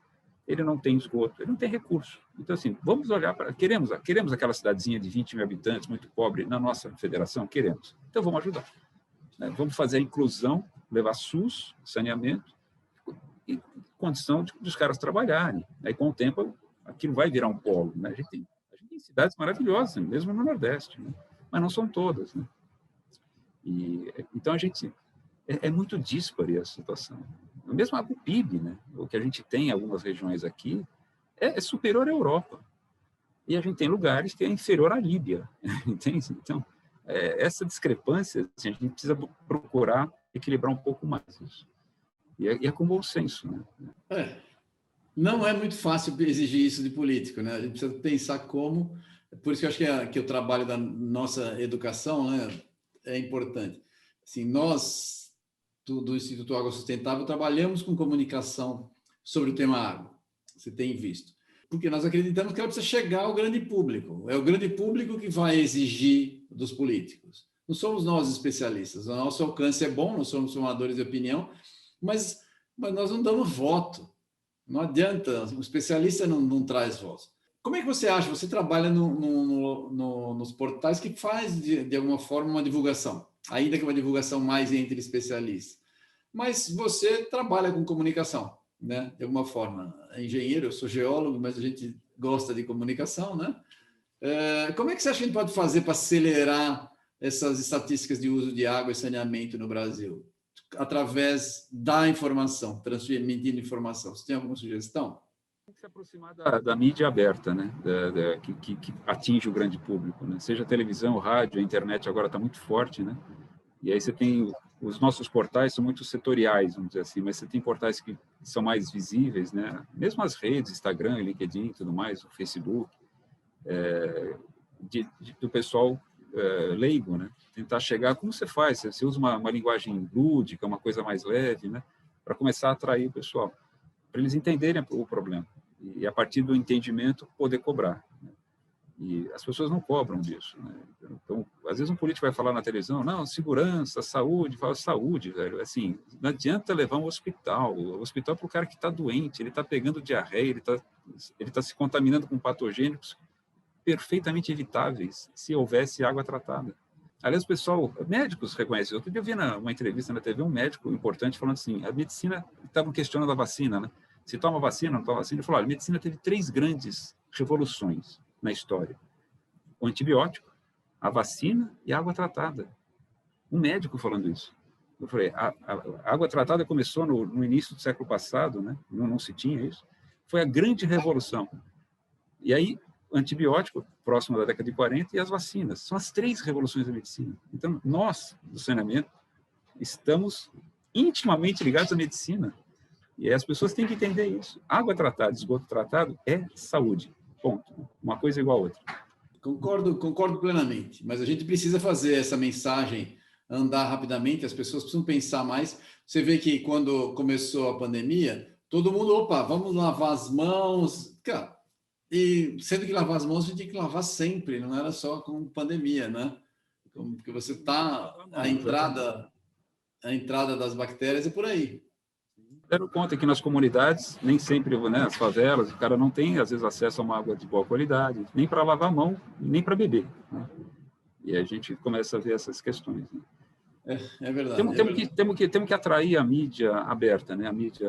ele não tem esgoto, ele não tem recurso. Então, assim, vamos olhar para... Queremos aquela cidadezinha de 20 mil habitantes, muito pobre, na nossa federação? Queremos. Então, vamos ajudar. Vamos fazer a inclusão, levar SUS, saneamento, e condição dos caras trabalharem. Aí, com o tempo, aquilo vai virar um polo. Né? A gente tem cidades maravilhosas, mesmo no Nordeste, né? Mas não são todas. Né? Então, a gente... É muito díspare a situação. Mesmo o PIB, né? O que a gente tem em algumas regiões aqui, é superior à Europa. E a gente tem lugares que é inferior à Líbia. Entende? Então, essa discrepância, assim, a gente precisa procurar equilibrar um pouco mais isso. E é com bom senso. Né? Não é muito fácil exigir isso de político, né? A gente precisa pensar como. Por isso que eu acho que o trabalho da nossa educação, né, é importante. Assim, nós do Instituto Água Sustentável trabalhamos com comunicação sobre o tema água. Você tem visto? Porque nós acreditamos que ela precisa chegar ao grande público. É o grande público que vai exigir dos políticos. Não somos nós especialistas. O nosso alcance é bom, nós somos formadores de opinião, mas nós não damos voto. Não adianta, o especialista não traz voz. Como é que você acha? Você trabalha nos portais que faz, de alguma forma, uma divulgação, ainda que uma divulgação mais entre especialistas. Mas você trabalha com comunicação, né? De alguma forma. É engenheiro, eu sou geólogo, mas a gente gosta de comunicação, né? Como é que você acha que a gente pode fazer para acelerar essas estatísticas de uso de água e saneamento no Brasil? Através da informação, transmitindo informação. Você tem alguma sugestão? Tem que se aproximar da mídia aberta, né? Que atinge o grande público, né? Seja a televisão, o rádio, a internet agora está muito forte, né? E aí você tem... Os nossos portais são muito setoriais, vamos dizer assim, mas você tem portais que são mais visíveis, né? Mesmo as redes, Instagram, LinkedIn e tudo mais, o Facebook, do pessoal leigo, né? Tentar chegar, como você faz? Você usa uma linguagem lúdica, uma coisa mais leve, né? Para começar a atrair o pessoal, para eles entenderem o problema e, a partir do entendimento, poder cobrar. Né? E as pessoas não cobram disso. Né? Então, às vezes um político vai falar na televisão, não, segurança, saúde, fala saúde, velho. Assim, não adianta levar um hospital. O hospital é para o cara que está doente, ele está pegando diarreia, ele tá se contaminando com patogênicos perfeitamente evitáveis se houvesse água tratada. Aliás, o pessoal, médicos reconhecem. Outro dia eu vi uma entrevista na TV um médico importante falando assim, a medicina, estavam questionando a vacina, né? Se toma vacina, não toma vacina. Ele falou, olha, a medicina teve 3 grandes revoluções na história. O antibiótico, a vacina e a água tratada. Um médico falando isso. Eu falei, a água tratada começou no início do século passado, né? Não se tinha isso. Foi a grande revolução. E aí, antibiótico, próximo da década de 40, e as vacinas. São as 3 revoluções da medicina. Então, nós, do saneamento, estamos intimamente ligados à medicina. E as pessoas têm que entender isso. Água tratada, esgoto tratado é saúde. Ponto. Uma coisa igual a outra. Concordo plenamente. Mas a gente precisa fazer essa mensagem andar rapidamente, as pessoas precisam pensar mais. Você vê que quando começou a pandemia, todo mundo, opa, vamos lavar as mãos. Cara, e sendo que lavar as mãos a gente tem que lavar sempre, não era só com pandemia, né? Porque você está a entrada das bactérias é por aí. Deram conta que nas comunidades, nem sempre, né, as favelas, o cara não tem, às vezes, acesso a uma água de boa qualidade, nem para lavar a mão, nem para beber. Né? E a gente começa a ver essas questões. Né? É verdade. Temos que atrair a mídia aberta, né? A mídia,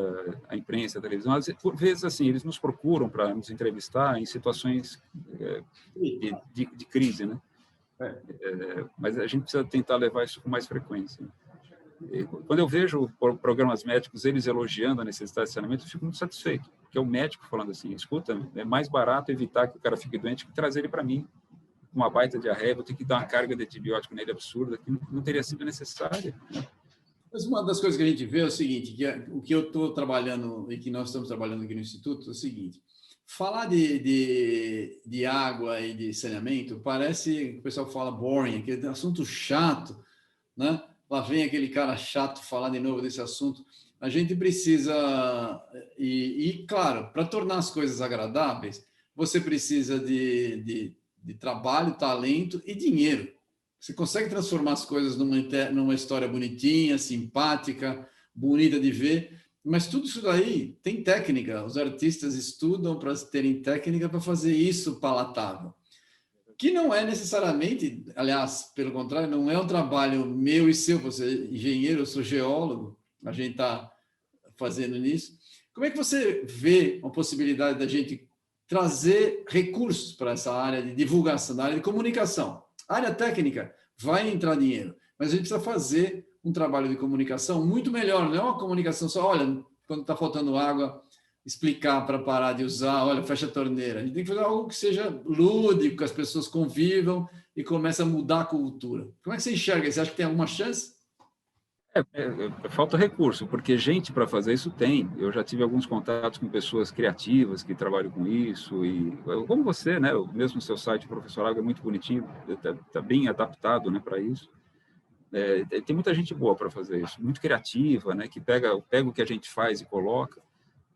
a imprensa, a televisão. Por vezes, assim, eles nos procuram para nos entrevistar em situações de crise, né? Mas a gente precisa tentar levar isso com mais frequência. Quando eu vejo programas médicos, eles elogiando a necessidade de saneamento, eu fico muito satisfeito, porque é o médico falando assim, escuta, é mais barato evitar que o cara fique doente que trazer ele para mim, uma baita diarreia, vou ter que dar uma carga de antibiótico nele absurda, que não teria sido necessária. Mas uma das coisas que a gente vê é o seguinte, o que eu estou trabalhando e que nós estamos trabalhando aqui no Instituto é o seguinte, falar de água e de saneamento parece que o pessoal fala boring, aquele assunto chato, né? Lá vem aquele cara chato falar de novo desse assunto. A gente precisa, claro, para tornar as coisas agradáveis, você precisa de trabalho, talento e dinheiro. Você consegue transformar as coisas numa história bonitinha, simpática, bonita de ver, mas tudo isso daí tem técnica. Os artistas estudam para terem técnica para fazer isso palatável. Que não é necessariamente, aliás, pelo contrário, não é um trabalho meu e seu, você é engenheiro, eu sou geólogo, a gente está fazendo nisso. Como é que você vê a possibilidade da gente trazer recursos para essa área de divulgação, da área de comunicação? A área técnica vai entrar dinheiro, mas a gente precisa fazer um trabalho de comunicação muito melhor, não é uma comunicação só, olha, quando está faltando água, explicar para parar de usar, olha, fecha a torneira. A gente tem que fazer algo que seja lúdico, que as pessoas convivam e comece a mudar a cultura. Como é que você enxerga? Você acha que tem alguma chance? Falta recurso, porque gente para fazer isso tem. Eu já tive alguns contatos com pessoas criativas que trabalham com isso, e como você, né? Mesmo o seu site, Professor Água, é muito bonitinho, está bem adaptado, né, para isso. Tem muita gente boa para fazer isso, muito criativa, né, que pega o que a gente faz e coloca.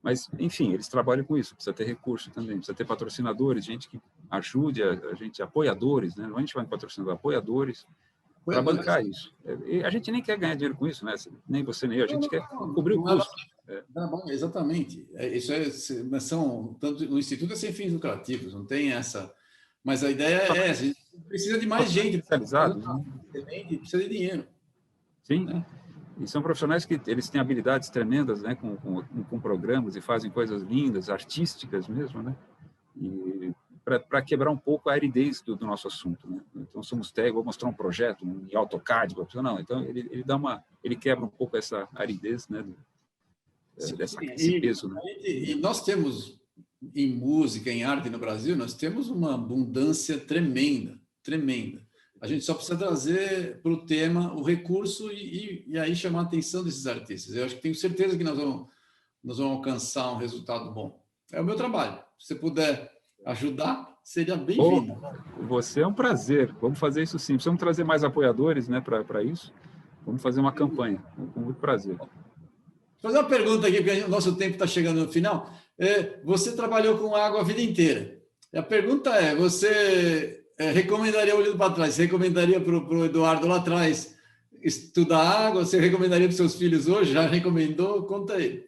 Mas, enfim, eles trabalham com isso, precisa ter recurso também, precisa ter patrocinadores, gente que ajude a gente, apoiadores, né? Não a gente vai patrocinador, apoiadores, para bancar isso. E a gente nem quer ganhar dinheiro com isso, né? Nem você nem eu, a gente quer cobrir o custo. Exatamente. Tanto o Instituto é sem fins lucrativos, não tem essa. Mas a ideia é essa, a gente precisa de mais gente. Especializados, né? Precisa de dinheiro. Sim. Né? E são profissionais que eles têm habilidades tremendas, né, com programas e fazem coisas lindas, artísticas mesmo, né? E para quebrar um pouco a aridez do nosso assunto, né? Então somos técnicos, vou mostrar um projeto em AutoCAD, não. Então ele quebra um pouco essa aridez, né? Esse peso, né? E nós temos em música, em arte no Brasil, nós temos uma abundância tremenda, tremenda. A gente só precisa trazer para o tema o recurso e aí chamar a atenção desses artistas. Eu acho que tenho certeza que nós vamos alcançar um resultado bom. É o meu trabalho. Se você puder ajudar, seria bem-vindo. Você é um prazer. Vamos fazer isso sim. Precisamos trazer mais apoiadores, né, para isso. Vamos fazer uma campanha. Com muito prazer. Vou fazer uma pergunta aqui, porque o nosso tempo está chegando no final. Você trabalhou com água a vida inteira. A pergunta é, você recomendaria, olhando para trás, você recomendaria para o Eduardo lá atrás estudar água? Você recomendaria para os seus filhos hoje? Já recomendou? Conta aí.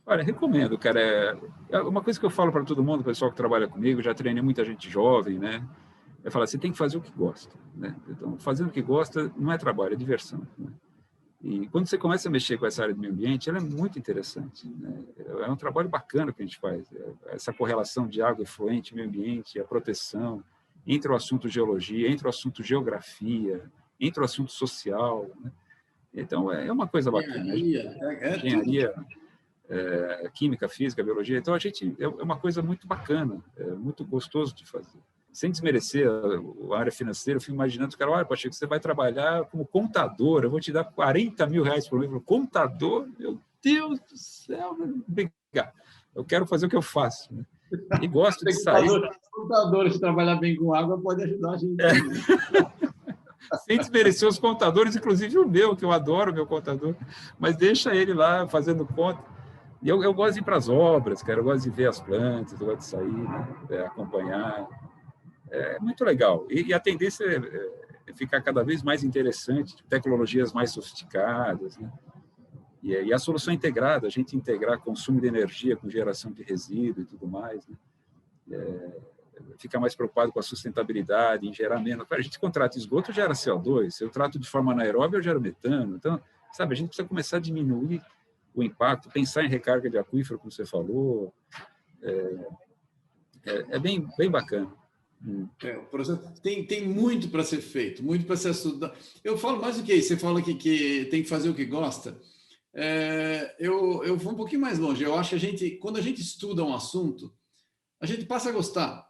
Olha, recomendo, cara. É uma coisa que eu falo para todo mundo, o pessoal que trabalha comigo, já treinei muita gente jovem, né? Eu falo, você tem que fazer o que gosta, né? Então, fazendo o que gosta não é trabalho, é diversão, né? E quando você começa a mexer com essa área do meio ambiente, ela é muito interessante, né? É um trabalho bacana que a gente faz, essa correlação de água efluente, meio ambiente, a proteção, entre o assunto geologia, entre o assunto geografia, entre o assunto social, né? Então, é uma coisa bacana. Engenharia. química, física, biologia. Então, é uma coisa muito bacana, é muito gostoso de fazer. Sem desmerecer a área financeira, eu fico imaginando o cara, olha, Pacheco, você vai trabalhar como contador, eu vou te dar 40 mil reais por mês. Contador? Meu Deus do céu, obrigado. Eu quero fazer o que eu faço. Né? E gosto de sair. Contadores que trabalham bem com água pode ajudar a gente. Sem desmerecer os contadores, inclusive o meu, que eu adoro o meu contador, mas deixa ele lá fazendo conta. E eu gosto de ir para as obras, cara, eu gosto de ver as plantas, eu gosto de sair, né, acompanhar. É muito legal. E a tendência é ficar cada vez mais interessante, tecnologias mais sofisticadas, né? E a solução integrada, a gente integrar consumo de energia com geração de resíduo e tudo mais, né? Ficar mais preocupado com a sustentabilidade, em gerar menos. A gente contrata esgoto, gera CO2. Se eu trato de forma anaeróbia, eu gero metano. Então, sabe, a gente precisa começar a diminuir o impacto, pensar em recarga de aquífero, como você falou. É bem bacana. Tem muito para ser feito, muito para ser estudado. Eu falo mais do que isso. Você fala que tem que fazer o que gosta. Eu vou um pouquinho mais longe. Eu acho que quando a gente estuda um assunto, a gente passa a gostar.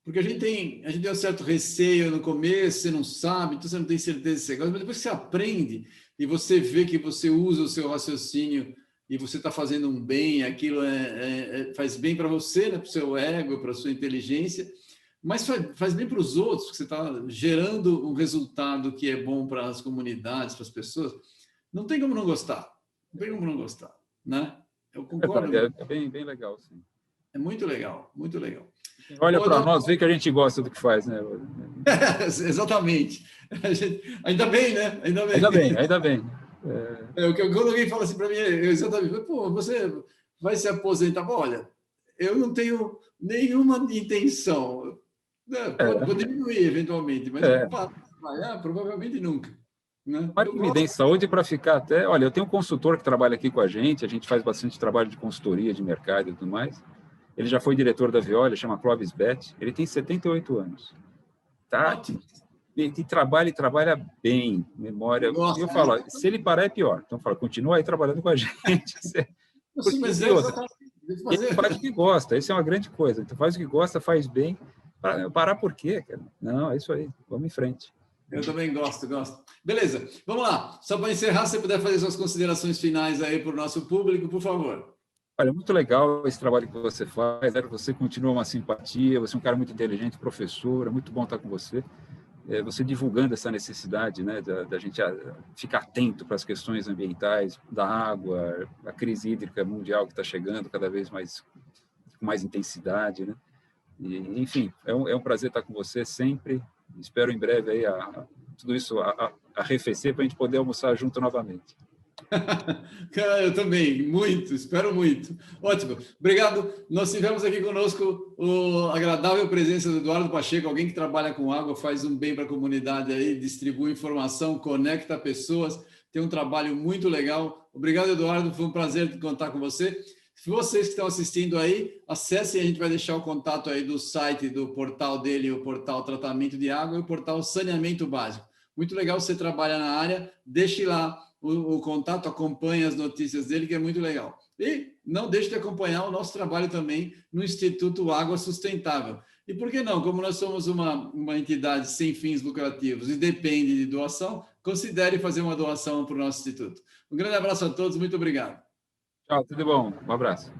Porque a gente tem um certo receio no começo, você não sabe, então você não tem certeza se você gosta, mas depois que você aprende e você vê que você usa o seu raciocínio e você está fazendo um bem, aquilo faz bem para você, né, para o seu ego, para a sua inteligência, mas faz bem para os outros, porque você está gerando um resultado que é bom para as comunidades, para as pessoas. Não tem como não gostar. Não tem como não gostar, né? Eu concordo. É bem legal, sim. É muito legal, muito legal. Olha para nós, vê que a gente gosta do que faz, né? Exatamente. Ainda bem, né? Ainda bem. Quando alguém fala assim para mim, exatamente, pô, você vai se aposentar? Bom, olha, eu não tenho nenhuma intenção. Vou diminuir eventualmente, mas trabalhar provavelmente nunca. Né? Mas que me deem saúde para ficar até... Olha, eu tenho um consultor que trabalha aqui com a gente faz bastante trabalho de consultoria de mercado e tudo mais. Ele já foi diretor da Veolia, chama Clóvis Betti. Ele tem 78 anos. Tá? E trabalha bem, memória. Nossa, eu falo, se ele parar é pior. Então, continua aí trabalhando com a gente. Porque, mas ele faz o que gosta, isso é uma grande coisa. Então, faz o que gosta, faz bem. Parar por quê, cara? Não, é isso aí. Vamos em frente. Eu também gosto. Beleza, vamos lá. Só para encerrar, se você puder fazer suas considerações finais aí para o nosso público, por favor. Olha, muito legal esse trabalho que você faz, você continua uma simpatia, você é um cara muito inteligente, professor, é muito bom estar com você. Você divulgando essa necessidade, né, da gente ficar atento para as questões ambientais, da água, a crise hídrica mundial que está chegando cada vez mais com mais intensidade, né? E, enfim, é um prazer estar com você sempre. Espero em breve aí tudo isso arrefecer para a gente poder almoçar junto novamente. Cara, eu também, espero muito. Ótimo, obrigado. Nós tivemos aqui conosco a agradável presença do Eduardo Pacheco, alguém que trabalha com água, faz um bem para a comunidade aí, distribui informação, conecta pessoas, tem um trabalho muito legal. Obrigado, Eduardo, foi um prazer contar com você. Se vocês que estão assistindo aí, acessem, a gente vai deixar o contato aí do site, do portal dele, o portal Tratamento de Água e o portal Saneamento Básico. Muito legal, você trabalha na área, deixe lá o contato, acompanhe as notícias dele, que é muito legal. E não deixe de acompanhar o nosso trabalho também no Instituto Água Sustentável. E por que não? Como nós somos uma entidade sem fins lucrativos e depende de doação, considere fazer uma doação para o nosso instituto. Um grande abraço a todos, muito obrigado. Tchau, tudo bom? Um abraço.